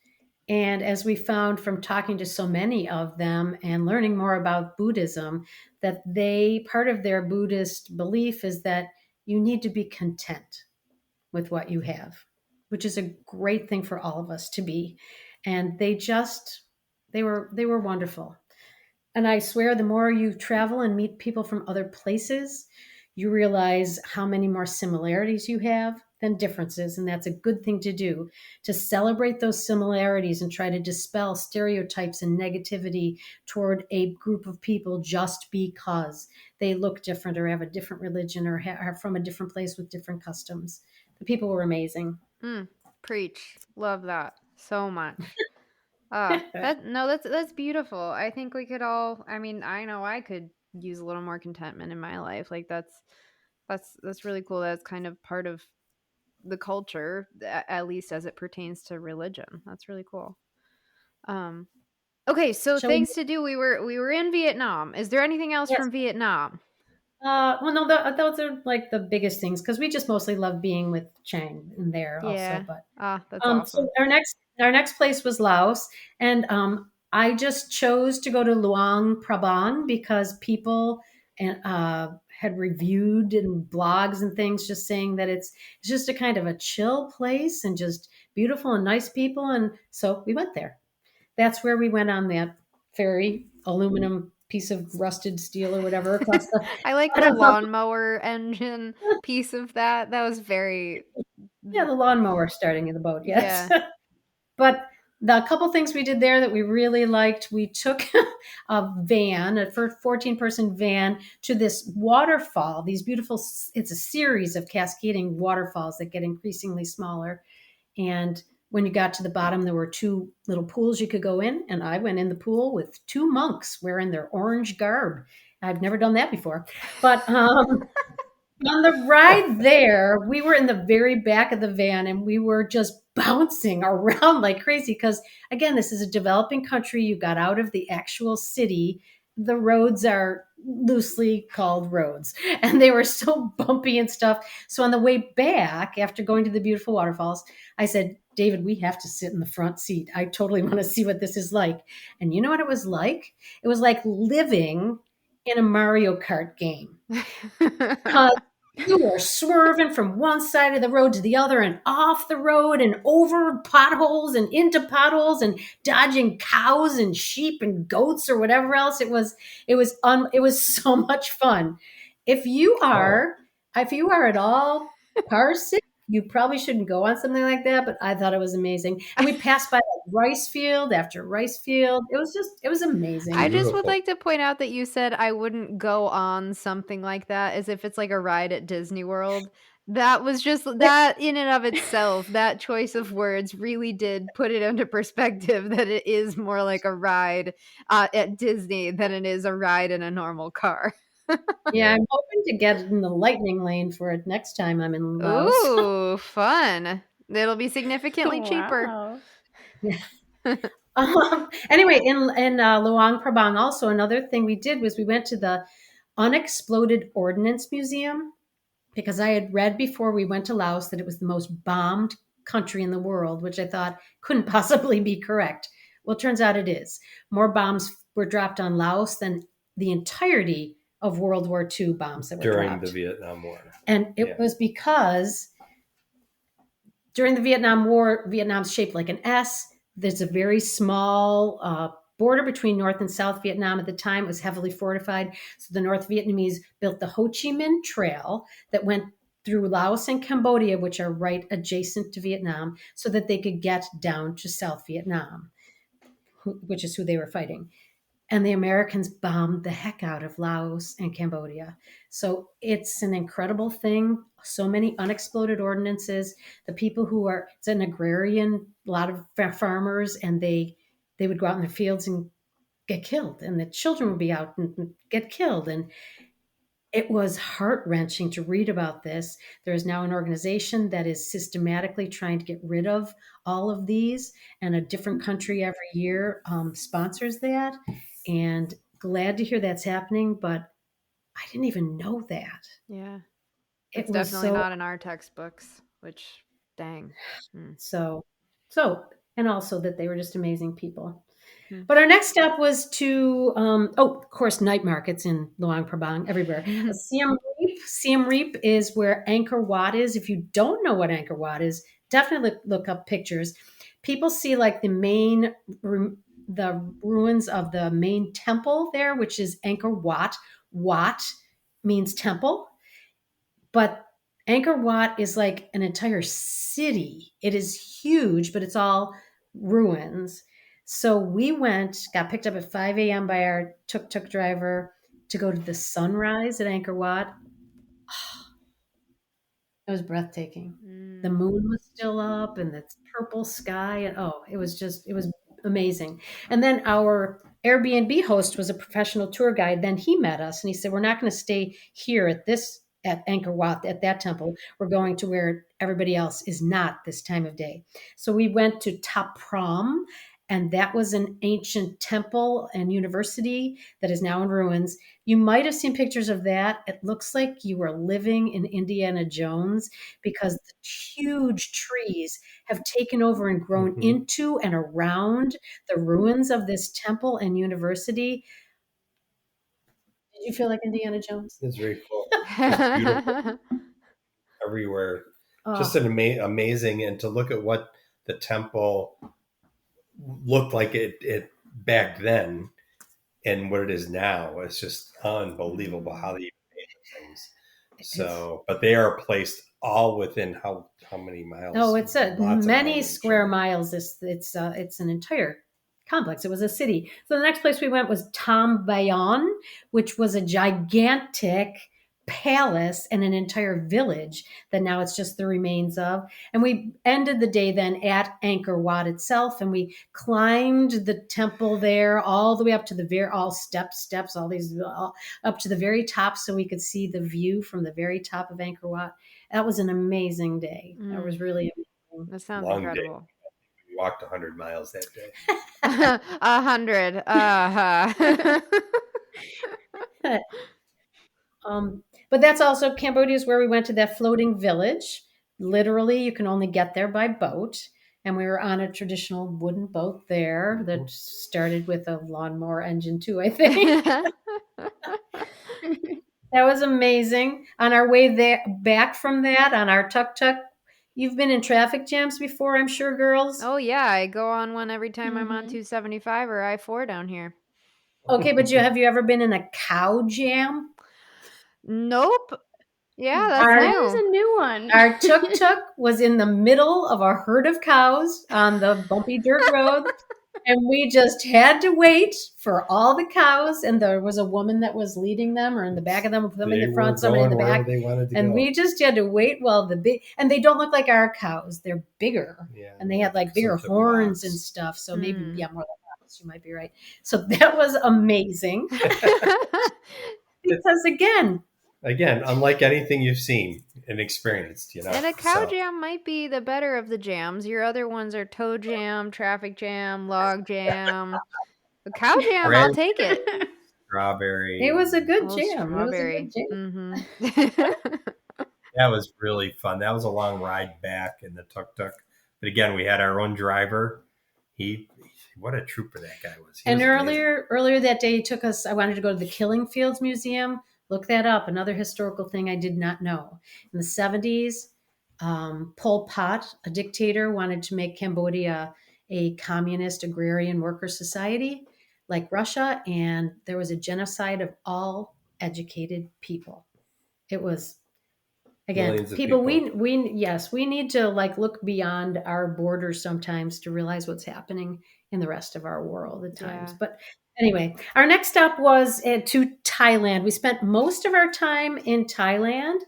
And as we found from talking to so many of them and learning more about Buddhism, that part of their Buddhist belief is that you need to be content with what you have, which is a great thing for all of us to be. And they were wonderful. And I swear, the more you travel and meet people from other places, you realize how many more similarities you have than differences. And that's a good thing to do, to celebrate those similarities and try to dispel stereotypes and negativity toward a group of people just because they look different or have a different religion or are from a different place with different customs. The people were amazing. Mm, preach. Love that so much. That's beautiful. I think we could all, I mean, I know I could use a little more contentment in my life. Like that's really cool. That's kind of part of the culture, at least as it pertains to religion. That's really cool. Um okay, so Shall we? things to do. We were in Vietnam. Is there anything else Yes. from Vietnam? Well, no, those are like the biggest things because we just mostly love being with Chang in there also. Yeah. But Ah, that's so awesome. our next place was Laos, and I just chose to go to Luang Prabang because people and had reviewed in blogs and things just saying that it's just a kind of a chill place and just beautiful and nice people, and so we went there. That's where we went on that ferry, aluminum piece of rusted steel or whatever across the I like the bottom of lawnmower engine piece of that. That was very yeah, the lawnmower starting in the boat, yes. yeah. But the couple things we did there that we really liked, we took a van, a 14-person van, to this waterfall. These beautiful, it's a series of cascading waterfalls that get increasingly smaller. And when you got to the bottom, there were two little pools you could go in. And I went in the pool with two monks wearing their orange garb. I've never done that before. But On the ride there, we were in the very back of the van and we were just bouncing around like crazy because, again, this is a developing country. You got out of the actual city. The roads are loosely called roads and they were so bumpy and stuff. So on the way back, after going to the beautiful waterfalls, I said, David, we have to sit in the front seat. I totally want to see what this is like. And you know what it was like? It was like living in a Mario Kart game. You were swerving from one side of the road to the other and off the road and over potholes and into potholes and dodging cows and sheep and goats or whatever else. It was so much fun. If you are at all car sick, you probably shouldn't go on something like that, but I thought it was amazing. And we passed by like rice field after rice field. It was amazing. I just would Beautiful. like to point out that you said I wouldn't go on something like that as if it's like a ride at Disney World. That was just that in and of itself, that choice of words really did put it into perspective that it is more like a ride at Disney than it is a ride in a normal car. Yeah, I'm hoping to get in the lightning lane for it next time I'm in Laos. Ooh, fun. It'll be significantly cheaper. Wow. Anyway, in Luang Prabang, also another thing we did was we went to the Unexploded Ordnance Museum because I had read before we went to Laos that it was the most bombed country in the world, which I thought couldn't possibly be correct. Well, it turns out it is. More bombs were dropped on Laos than the entirety of World War II bombs that were During dropped. the Vietnam War. And it was because during the Vietnam War, Vietnam's shaped like an S. There's a very small border between North and South Vietnam. At the time, it was heavily fortified. So the North Vietnamese built the Ho Chi Minh Trail that went through Laos and Cambodia, which are right adjacent to Vietnam, so that they could get down to South Vietnam, which is who they were fighting. And the Americans bombed the heck out of Laos and Cambodia. So it's an incredible thing. So many unexploded ordnances. The people who are, it's an agrarian, a lot of farmers, and they would go out in the fields and get killed. And the children would be out and get killed. And it was heart-wrenching to read about this. There is now an organization that is systematically trying to get rid of all of these, and a different country every year sponsors that. And glad to hear that's happening, but I didn't even know that. Yeah. It It's was definitely not in our textbooks, which dang. so, and also that they were just amazing people. Hmm. But our next step was to, of course, night markets in Luang Prabang, everywhere. Siem Reap is where Angkor Wat is. If you don't know what Angkor Wat is, definitely look up pictures. People see like the ruins of the main temple there, which is Angkor Wat. Wat means temple, but Angkor Wat is like an entire city. It is huge, but it's all ruins. So we got picked up at 5 a.m. by our tuk-tuk driver to go to the sunrise at Angkor Wat. It was breathtaking. The moon was still up and the purple sky. And it was amazing. And then our Airbnb host was a professional tour guide. Then he met us and he said, we're not going to stay here at Angkor Wat, at that temple. We're going to where everybody else is not this time of day. So we went to Ta Prohm, and that was an ancient temple and university that is now in ruins. You might have seen pictures of that. It looks like you were living in Indiana Jones because the huge trees have taken over and grown into and around the ruins of this temple and university. Did you feel like Indiana Jones? It's very cool. It's beautiful everywhere. Just an amazing, and to look at what the temple looked like it back then and what it is now. It's just unbelievable how they made the things. So, but they are placed all within how many miles? Oh, it's many square miles. It's an entire complex. It was a city. So the next place we went was Tam Bayon, which was a gigantic palace and an entire village that now it's just the remains of. And we ended the day then at Angkor Wat itself, and we climbed the temple there all the way up to the all steps, all these up to the very top, so we could see the view from the very top of Angkor Wat. That was an amazing day. That was really amazing. That sounds Long day. incredible. We walked 100 miles that day. 100. But that's also Cambodia is where we went to that floating village. Literally, you can only get there by boat. And we were on a traditional wooden boat there that started with a lawnmower engine too, I think. That was amazing. On our way there, back from that, on our tuk-tuk, you've been in traffic jams before, I'm sure, girls. Oh, yeah. I go on one every time I'm on 275 or I-4 down here. Okay, but have you ever been in a cow jam? Nope. Yeah, that's That new. is a new one. Our tuk-tuk was in the middle of a herd of cows on the bumpy dirt road. And we just had to wait for all the cows. And there was a woman that was leading them, or in the back of them, somebody in the front, somebody in the back. They wanted to and go. We just had to wait while and they don't look like our cows. They're bigger. Yeah, and they had like bigger some horns blocks. and stuff. So maybe, more like cows. You might be right. So that was amazing. Because again, unlike anything you've seen and experienced, And a cow jam might be the better of the jams. Your other ones are toe jam, traffic jam, log jam. A cow jam, I'll take it. Strawberry. it was a good Oh, jam. strawberry. It was a good jam. Mm-hmm. That was really fun. That was a long ride back in the tuk-tuk. But again, we had our own driver. What a trooper that guy was. And earlier that day, he took us. I wanted to go to the Killing Fields Museum. Look that up. Another historical thing I did not know. In the 70s, Pol Pot, a dictator, wanted to make Cambodia a communist agrarian worker society like Russia, and there was a genocide of all educated people. It was, again, people. We need to look beyond our borders sometimes to realize what's happening in the rest of our world at times. Yeah. But anyway, our next stop was to Thailand. We spent most of our time in Thailand.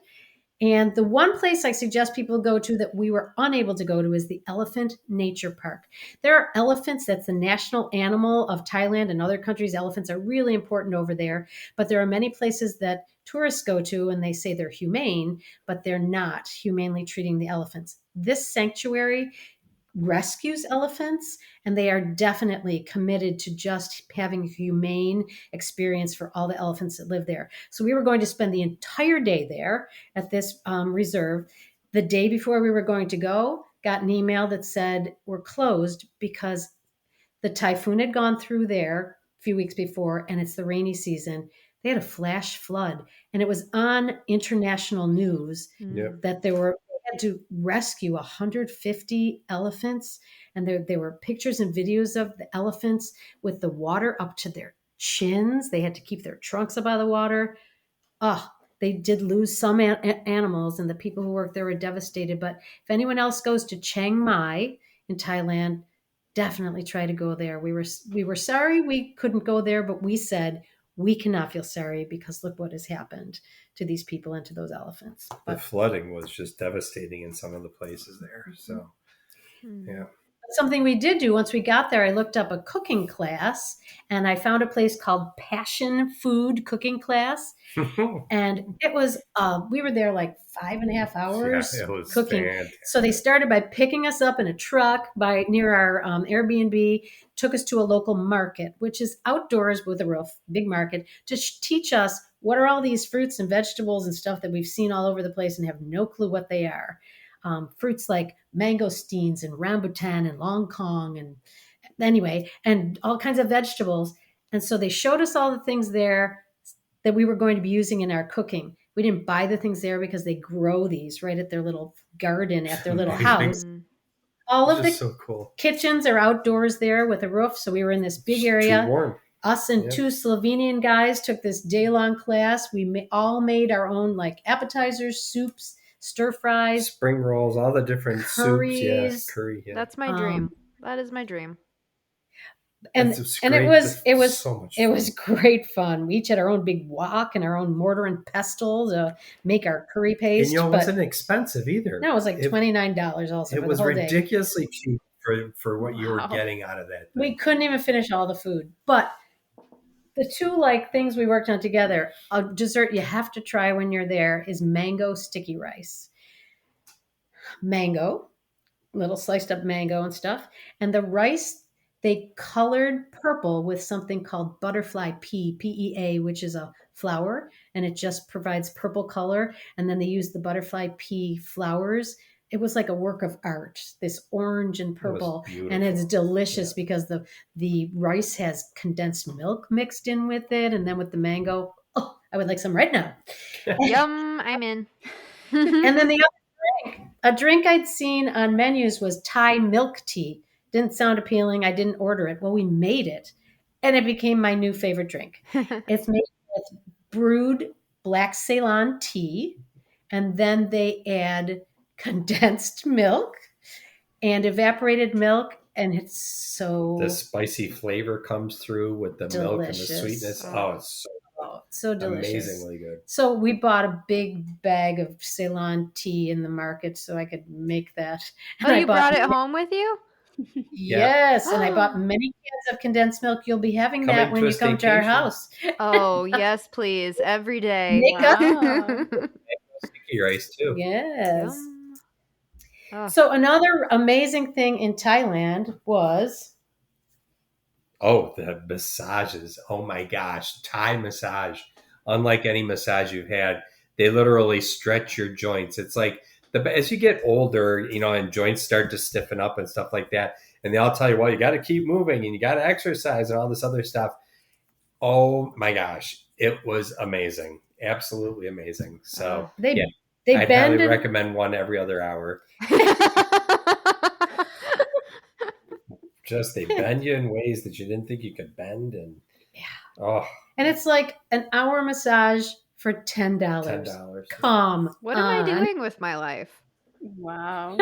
And the one place I suggest people go to that we were unable to go to is the Elephant Nature Park. There are elephants. That's the national animal of Thailand and other countries. Elephants are really important over there. But there are many places that tourists go to and they say they're humane, but they're not humanely treating the elephants. This sanctuary rescues elephants, and they are definitely committed to just having a humane experience for all the elephants that live there. So we were going to spend the entire day there at this reserve. The day before we were going to go, got an email that said we're closed because the typhoon had gone through there a few weeks before, and it's the rainy season. They had a flash flood, and it was on international news that they had to rescue 150 elephants, and there were pictures and videos of the elephants with the water up to their chins. They had to keep their trunks up out of the water. They did lose some animals, and the people who worked there were devastated. But if anyone else goes to Chiang Mai in Thailand, definitely try to go there. We were sorry we couldn't go there, but we said we cannot feel sorry because look what has happened to these people and to those elephants. The flooding was just devastating in some of the places there. So, yeah. Something we did do once we got there, I looked up a cooking class, and I found a place called Passion Food Cooking Class. And it was, we were there like 5.5 hours cooking. Fantastic. So they started by picking us up in a truck near our Airbnb, took us to a local market, which is outdoors with a roof, big market, to teach us what are all these fruits and vegetables and stuff that we've seen all over the place and have no clue what they are. Fruits like mangosteens and rambutan and longkong and all kinds of vegetables. And so they showed us all the things there that we were going to be using in our cooking. We didn't buy the things there because they grow these right at their little garden, at their little house. All of the kitchens are outdoors there with a roof. So we were in this big area. Too warm. Us and two Slovenian guys took this day-long class. We all made our own appetizers, soups, stir fries, spring rolls, all the different curries. Soups. Yeah, curry. Yeah. That's my dream. That is my dream. And It's and it great. was so much it fun. was great fun. We each had our own big wok and our own mortar and pestle to make our curry paste. And it but wasn't expensive either. no, it was like $29 also It for the was whole day. ridiculously cheap for what you were Wow. getting out of that We thing. couldn't even finish all the food. But the two things we worked on together, a dessert you have to try when you're there is mango sticky rice. Mango, little sliced up mango and stuff. And the rice, they colored purple with something called butterfly pea, PEA, which is a flower, and it just provides purple color. And then they use the butterfly pea flowers. It was like a work of art, this orange and purple, and it's delicious because the rice has condensed milk mixed in with it, and then with the mango. Oh, I would like some right now. Yum, I'm in. And then the a drink I'd seen on menus was Thai milk tea. Didn't sound appealing. I didn't order it. Well, we made it, and it became my new favorite drink. It's made with brewed black Ceylon tea, and then they add condensed milk and evaporated milk, and it's so The spicy flavor comes through with the milk and the delicious. sweetness. Oh, it's so delicious. amazingly good. So we bought a big bag of Ceylon tea in the market so I could make that. Oh, you brought it home with you? Yes, and I bought many cans of condensed milk. You'll be having Come that when into you a come to our staycation. house. Oh, yes, please. Every day. Make us- Wow. Sticky rice too. Yes. Yum. Oh. So another amazing thing in Thailand was Oh, the massages. Oh my gosh. Thai massage. Unlike any massage you've had, they literally stretch your joints. It's like as you get older, and joints start to stiffen up and stuff like that. And they all tell you, well, you got to keep moving and you got to exercise and all this other stuff. Oh my gosh. It was amazing. Absolutely amazing. So they I'd bend highly and recommend one every other hour. Just they bend you in ways that you didn't think you could bend, and and it's like an hour massage for $10. $10. Come What am I on. doing with my life? Wow.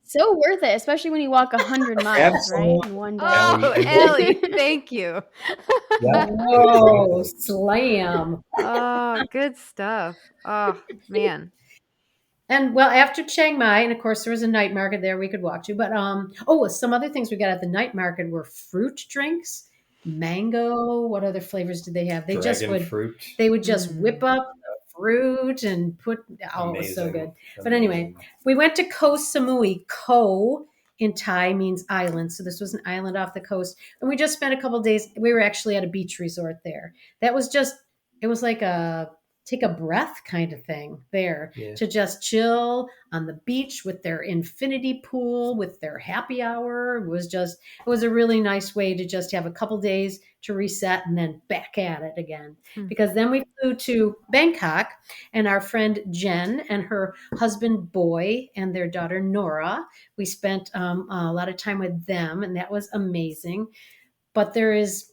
So worth it, especially when you walk 100 miles, right? In one day. Oh, Ellie, thank you. Yeah. Whoa, slam. Oh, good stuff. Oh, man. And well, after Chiang Mai, and of course there was a night market there we could walk to, but some other things we got at the night market were fruit drinks, mango. What other flavors did they have? They would just whip up the fruit and put. Oh, it was so good. But anyway, we went to Koh Samui. Koh in Thai means island, so this was an island off the coast, and we just spent a couple of days. We were actually at a beach resort there. That was just. It was like a take a breath kind of thing there to just chill on the beach with their infinity pool, with their happy hour. It was a really nice way to just have a couple days to reset and then back at it again. Because then we flew to Bangkok, and our friend Jen and her husband Boy and their daughter Nora, we spent a lot of time with them, and that was amazing. But there is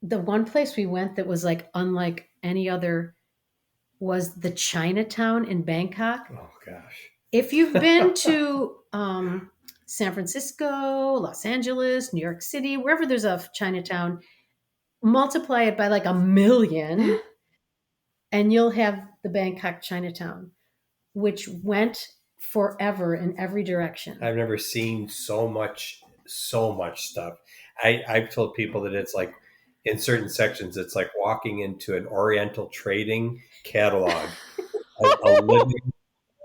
the one place we went that was like unlike any other was the Chinatown in Bangkok. Oh gosh. If you've been to San Francisco, Los Angeles, New York City, wherever there's a Chinatown, multiply it by like 1 million and you'll have the Bangkok Chinatown, which went forever in every direction. I've never seen so much stuff. I've told people that it's like in certain sections, it's like walking into an Oriental trading catalog, a living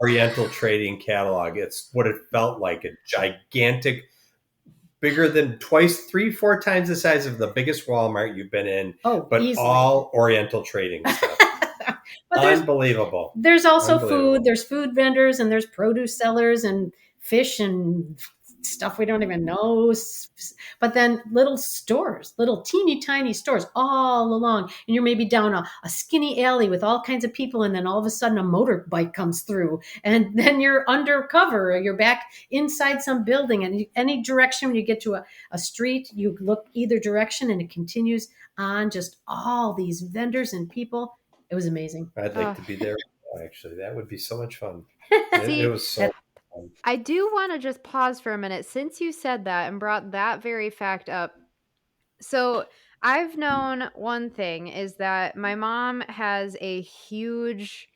Oriental trading catalog. It's what it felt like, a gigantic, bigger than twice, 3, 4 times the size of the biggest Walmart you've been in, but easily. All Oriental trading stuff. Unbelievable. There's also food. There's food vendors and there's produce sellers and fish and stuff we don't even know. But then little stores, little teeny tiny stores all along. And you're maybe down a skinny alley with all kinds of people. And then all of a sudden a motorbike comes through. And then you're undercover. You're back inside some building. And any direction when you get to a street, you look either direction and it continues on. Just all these vendors and people. It was amazing. I'd like to be there. Actually, that would be so much fun. It was so fun. I do want to just pause for a minute since you said that and brought that very fact up. So I've known one thing is that my mom has a huge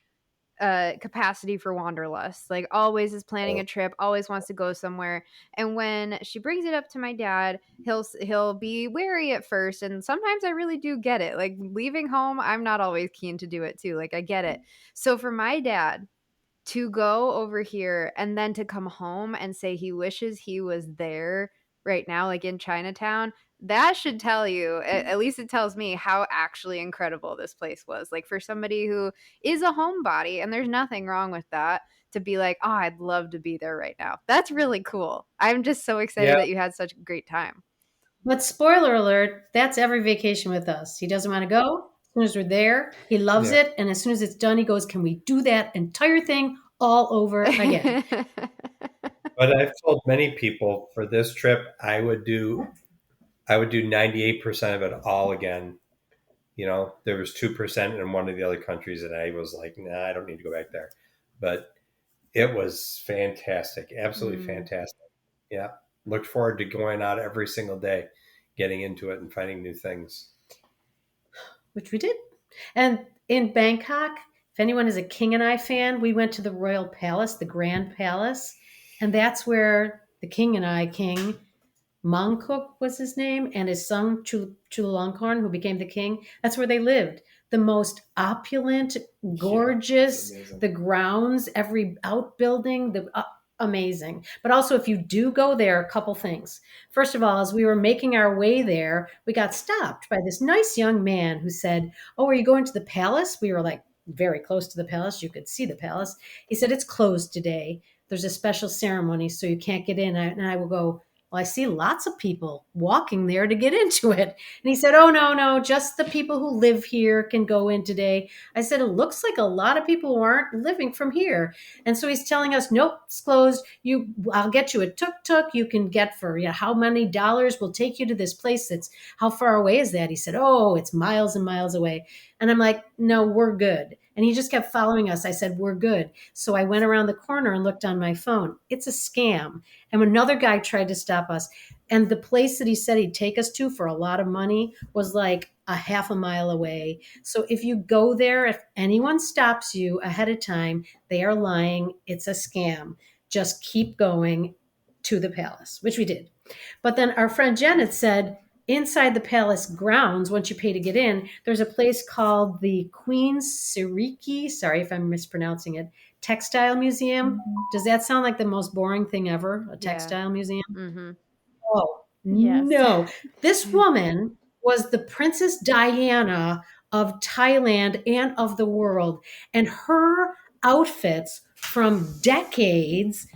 capacity for wanderlust, like always is planning a trip, always wants to go somewhere. And when she brings it up to my dad, he'll be wary at first, and sometimes I really do get it. Like leaving home, I'm not always keen to do it too. Like I get it. So for my dad to go over here and then to come home and say he wishes he was there right now, like in Chinatown, that should tell you, at least it tells me, how actually incredible this place was. Like for somebody who is a homebody, and there's nothing wrong with that, to be like, oh, I'd love to be there right now. That's really cool. I'm just so excited that you had such a great time. But spoiler alert, that's every vacation with us. He doesn't want to go. As soon as we're there, he loves it. And as soon as it's done, he goes, can we do that entire thing all over again? But I've told many people for this trip, I would do 98% of it all again. You know, there was 2% in one of the other countries that I was like, nah, I don't need to go back there. But it was fantastic. Absolutely fantastic. Yeah. Looked forward to going out every single day, getting into it and finding new things. Which we did. And in Bangkok, if anyone is a King and I fan, we went to the Royal Palace, the Grand Palace. And that's where the King and I, King Mongkok was his name, and his son Chulalongkorn, who became the king, that's where they lived. The most opulent, gorgeous, the grounds, every outbuilding, amazing. But also, if you do go there, a couple things. First of all, as we were making our way there, we got stopped by this nice young man who said, oh, are you going to the palace? We were like very close to the palace. You could see the palace. He said, it's closed today. There's a special ceremony, so you can't get in. And I will go, well, I see lots of people walking there to get into it. And he said, oh, no, just the people who live here can go in today. I said, it looks like a lot of people who aren't living from here. And so he's telling us, nope, it's closed. I'll get you a tuk-tuk you can get for how many dollars will take you to this place. How far away is that? He said, oh, it's miles and miles away. And I'm like, no, we're good. And he just kept following us. I said, we're good. So I went around the corner and looked on my phone. It's a scam. And another guy tried to stop us. And the place that he said he'd take us to for a lot of money was like a half a mile away. So if you go there, if anyone stops you ahead of time, they are lying. It's a scam. Just keep going to the palace, which we did. But then our friend Janet said, inside the palace grounds, once you pay to get in, there's a place called the Queen's Siriki, sorry if I'm mispronouncing it, Textile Museum. Does that sound like the most boring thing ever, a textile museum? Mm-hmm. Oh, Yes. no. This woman was the Princess Diana of Thailand and of the world. And her outfits from decades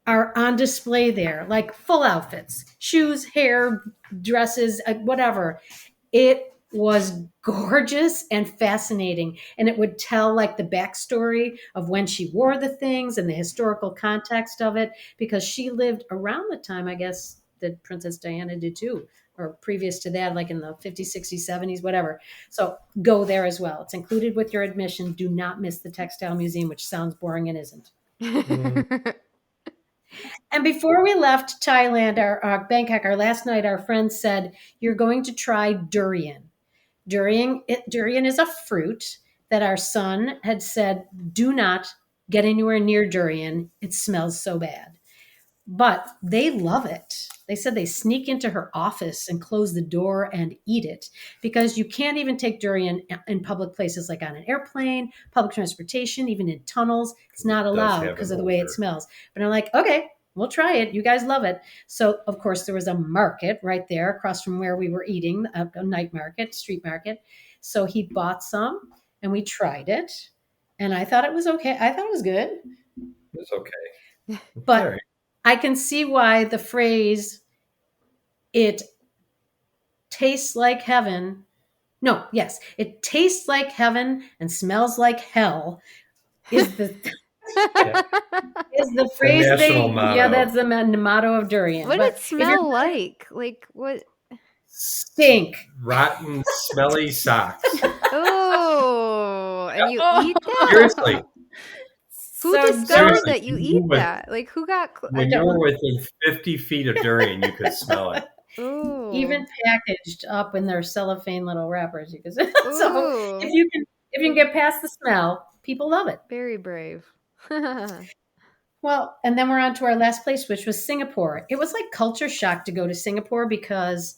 are on display there, like full outfits, shoes, hair, dresses, whatever. It was gorgeous and fascinating. And it would tell like the backstory of when she wore the things and the historical context of it, because she lived around the time, I guess, that Princess Diana did too, or previous to that, like in the 50s, 60s, 70s, whatever. So go there as well. It's included with your admission. Do not miss the Textile Museum, which sounds boring and isn't. And before we left Thailand, our Bangkok, our last night, our friend said, you're going to try durian. Durian is a fruit that our son had said, do not get anywhere near durian. It smells so bad. But they love it. They said they sneak into her office and close the door and eat it, because you can't even take durian in public places, like on an airplane, public transportation, even in tunnels. It's not allowed because of the way it smells. But I'm like, okay, we'll try it. You guys love it. So, of course, there was a market right there across from where we were eating, a night market, street market. So he bought some and we tried it. And I thought it was okay. I thought it was good. It's okay. But I can see why the phrase, it tastes like heaven. No, yes, it tastes like heaven and smells like hell is the is the phrase national motto. Yeah, that's the motto of durian. What did it smell like? Like what? Stink. Rotten, smelly socks. Oh, and you eat that? Seriously. Who So discovered Seriously, that you when eat that? Like, who got? when you were within 50 feet of durian, you could smell it. even Ooh, packaged up in their cellophane little wrappers, you could. So ooh, if you can get past the smell, people love it. very brave. Well, and then we're on to our last place, which was Singapore. It was like culture shock to go to Singapore because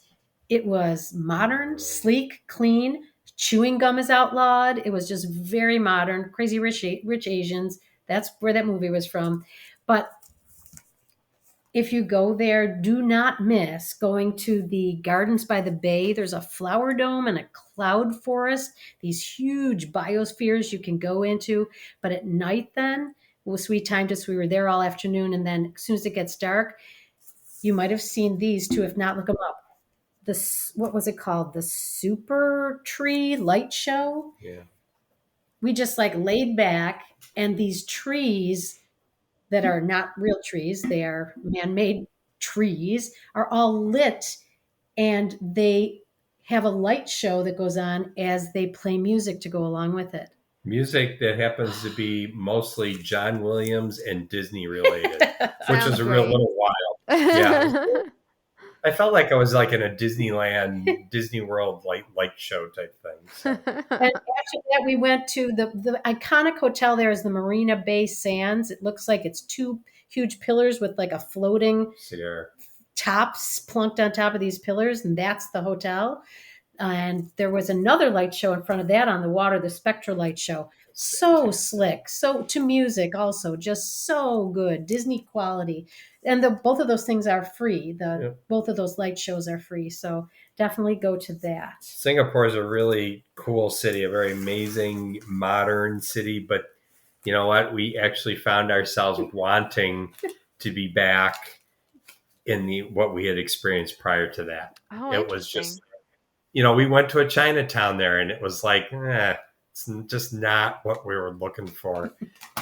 it was modern, sleek, clean. Chewing gum is outlawed. It was just very modern, crazy rich Asians. That's where that movie was from. But if you go there, do not miss going to the Gardens by the Bay. There's a flower dome and a cloud forest, these huge biospheres you can go into. But at night, then, we timed us. We were there all afternoon. And then as soon as it gets dark, you might have seen these too. If not, look them up. This, what was it called? The Super Tree Light Show. Yeah. We just like laid back, and these trees that are not real trees, they are man-made trees, are all lit, and they have a light show that goes on as they play music to go along with it. Music that happens to be mostly John Williams and Disney related, which Sounds is a real great. little wild. Yeah. I felt like I was like in a Disneyland, Disney World light show type thing. So. And after that, we went to the iconic hotel there is the Marina Bay Sands. It looks like it's two huge pillars with like a floating tops plunked on top of these pillars, and that's the hotel. And there was another light show in front of that on the water, the Spectra light show. So slick, so to music also, just so good, Disney quality. And both of those things are free. Both of those light shows are free, so definitely go to that. Singapore is a really cool city, a very amazing modern city. But you know what? We actually found ourselves wanting to be back in what we had experienced prior to that. Oh, it was just, we went to a Chinatown there, and it was like, it's just not what we were looking for.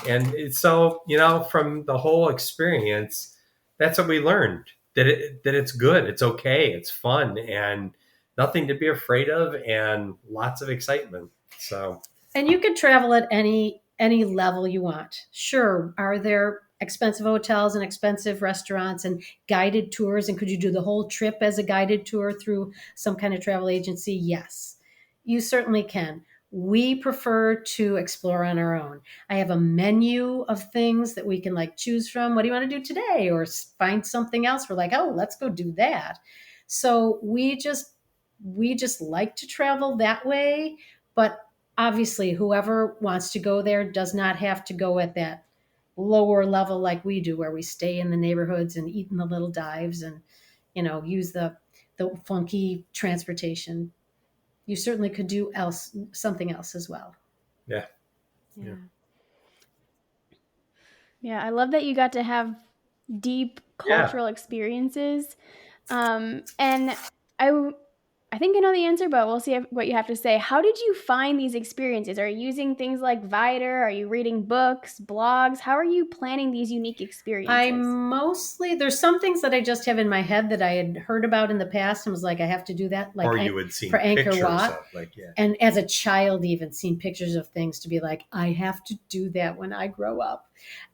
And so, from the whole experience, that's what we learned, that it's good, it's okay, it's fun, and nothing to be afraid of, and lots of excitement. So, and you can travel at any level you want. Sure, are there expensive hotels and expensive restaurants and guided tours, and could you do the whole trip as a guided tour through some kind of travel agency? Yes, you certainly can. We prefer to explore on our own. I have a menu of things that we can like choose from. What do you want to do today? Or find something else. We're like, oh, let's go do that. So we just like to travel that way. But obviously, whoever wants to go there does not have to go at that lower level like we do, where we stay in the neighborhoods and eat in the little dives and, use the funky transportation. You certainly could do something else as well. Yeah. Yeah, I love that you got to have deep cultural experiences. And I think I know the answer, but we'll see what you have to say. How did you find these experiences? Are you using things like Vider? Are you reading books, blogs? How are you planning these unique experiences? There's some things that I just have in my head that I had heard about in the past and was like, I have to do that. Like, or you would see for Angkor pictures Wat. of, like, And as a child, even seen pictures of things to be like, I have to do that when I grow up.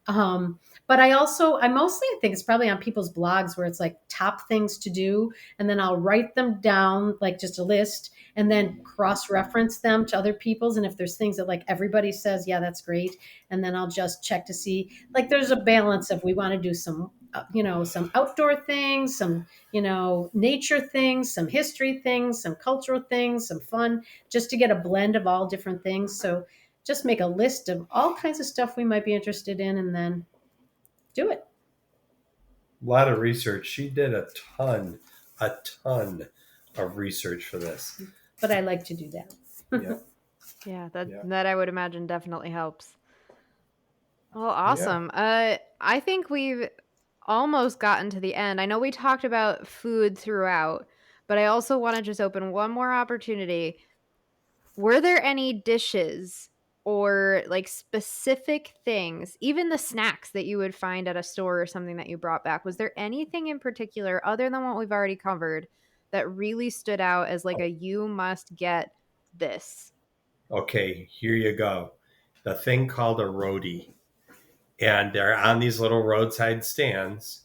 But I mostly think it's probably on people's blogs where it's like top things to do. And then I'll write them down, like just a list, and then cross-reference them to other people's. And if there's things that like everybody says, yeah, that's great. And then I'll just check to see, like, there's a balance of we want to do some, some outdoor things, some, nature things, some history things, some cultural things, some fun, just to get a blend of all different things. So just make a list of all kinds of stuff we might be interested in and then do it. A lot of research. She did a ton of research for this. But I like to do that. Yeah, that I would imagine definitely helps. Well, awesome. I think we've almost gotten to the end. I know we talked about food throughout, but I also want to just open one more opportunity. Were there any dishes or like specific things, even the snacks that you would find at a store or something that you brought back? Was there anything in particular other than what we've already covered that really stood out as like you must get this? Okay, here you go. The thing called a roti. And they're on these little roadside stands,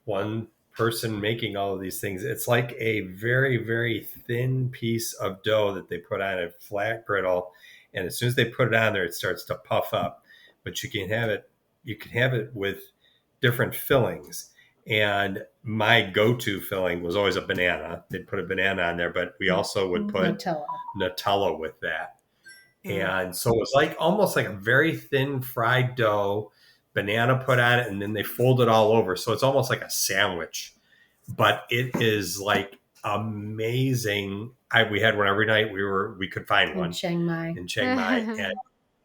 one person making all of these things. It's like a very, very thin piece of dough that they put on a flat griddle. And as soon as they put it on there, it starts to puff up. But you can have it with different fillings. And my go-to filling was always a banana. They'd put a banana on there, but we also would put Nutella with that. And so it was like almost like a very thin fried dough, banana put on it, and then they fold it all over. So it's almost like a sandwich, but it is like amazing. We had one every night. We could find one in Chiang Mai. And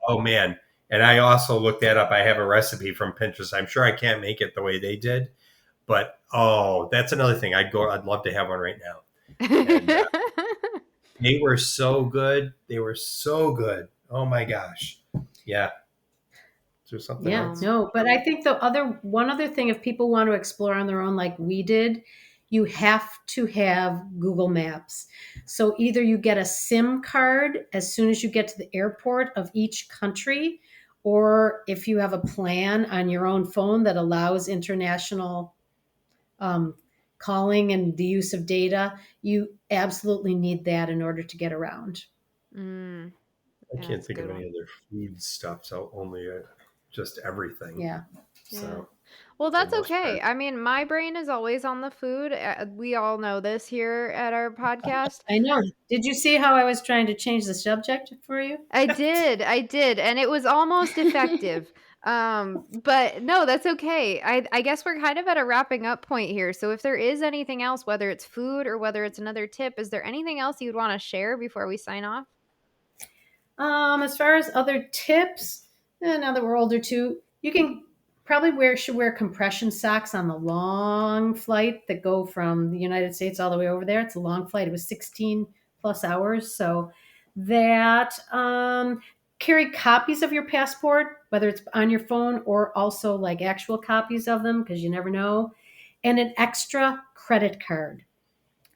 oh man. And I also looked that up. I have a recipe from Pinterest. I'm sure I can't make it the way they did, but that's another thing. I'd love to have one right now. And, they were so good. Oh my gosh. Yeah. Is there something else? No, but I think one other thing, if people want to explore on their own like we did, you have to have Google Maps. So either you get a SIM card as soon as you get to the airport of each country, or if you have a plan on your own phone that allows international calling and the use of data, you absolutely need that in order to get around. I can't think of any other food stuff, so only just everything. Yeah. So, well, that's okay. I mean, my brain is always on the food. We all know this here at our podcast. I know. Did you see how I was trying to change the subject for you? I did. And it was almost effective. But no, that's okay. I guess we're kind of at a wrapping up point here. So if there is anything else, whether it's food or whether it's another tip, is there anything else you'd want to share before we sign off? As far as other tips, now that we're older too, you can probably should wear compression socks on the long flight that go from the United States all the way over there. It's a long flight. It was 16 plus hours. So that, carry copies of your passport, whether it's on your phone or also like actual copies of them, because you never know, and an extra credit card.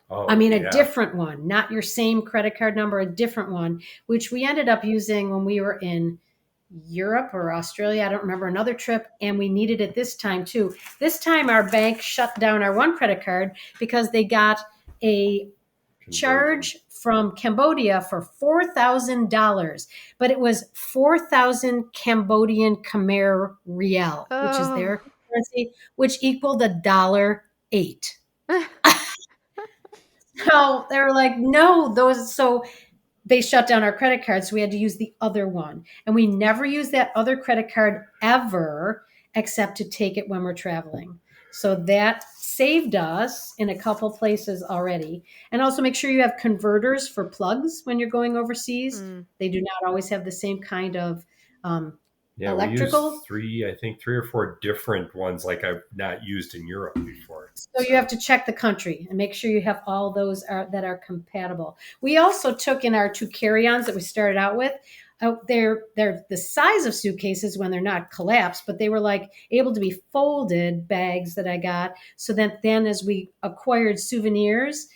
A different one, not your same credit card number, a different one, which we ended up using when we were in Europe or Australia. I don't remember, another trip. And we needed it this time too. This time our bank shut down our one credit card because they got a charge from Cambodia for $4,000, but it was 4,000 Cambodian Khmer riel, which is their currency, which equaled $1.08. So they were like, no, so they shut down our credit card. So we had to use the other one. And we never use that other credit card ever, except to take it when we're traveling. So that saved us in a couple places already. And also make sure you have converters for plugs when you're going overseas. They do not always have the same kind of electrical. We use three or four different ones like I've not used in Europe before. So you have to check the country and make sure you have all those that are compatible. We also took in our 2 carry-ons that we started out with. They're the size of suitcases when they're not collapsed, but they were like able to be folded bags that I got. So that then as we acquired souvenirs,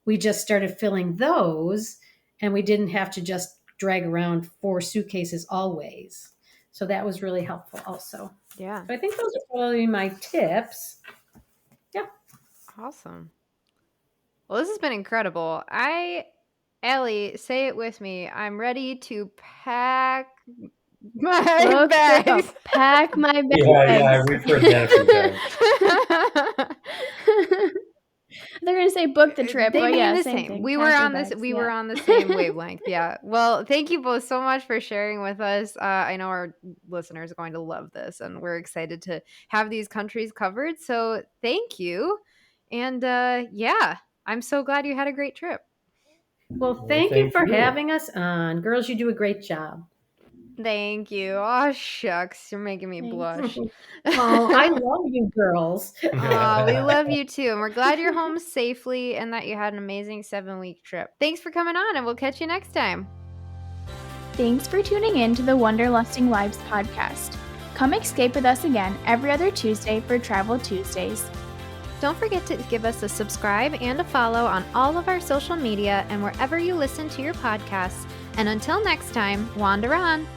we just started filling those, and we didn't have to just drag around 4 suitcases always. So that was really helpful also. Yeah. So I think those are probably my tips. Yeah. Awesome. Well, this has been incredible. Ellie, say it with me. I'm ready to pack my bags. Pack my bags. Yeah, we've heard that a few times. They're gonna say book the trip. They mean the same same. thing. We were on the same wavelength. Yeah. Well, thank you both so much for sharing with us. I know our listeners are going to love this, and we're excited to have these countries covered. So thank you. And I'm so glad you had a great trip. Well, thank you for having us on. Girls, you do a great job. Thank you. Oh, shucks. You're making me blush. Oh, I love you girls. Oh, we love you too. And we're glad you're home safely and that you had an amazing 7-week trip. Thanks for coming on, and we'll catch you next time. Thanks for tuning in to the Wanderlusting Wives podcast. Come escape with us again every other Tuesday for Travel Tuesdays. Don't forget to give us a subscribe and a follow on all of our social media and wherever you listen to your podcasts. And until next time, wander on.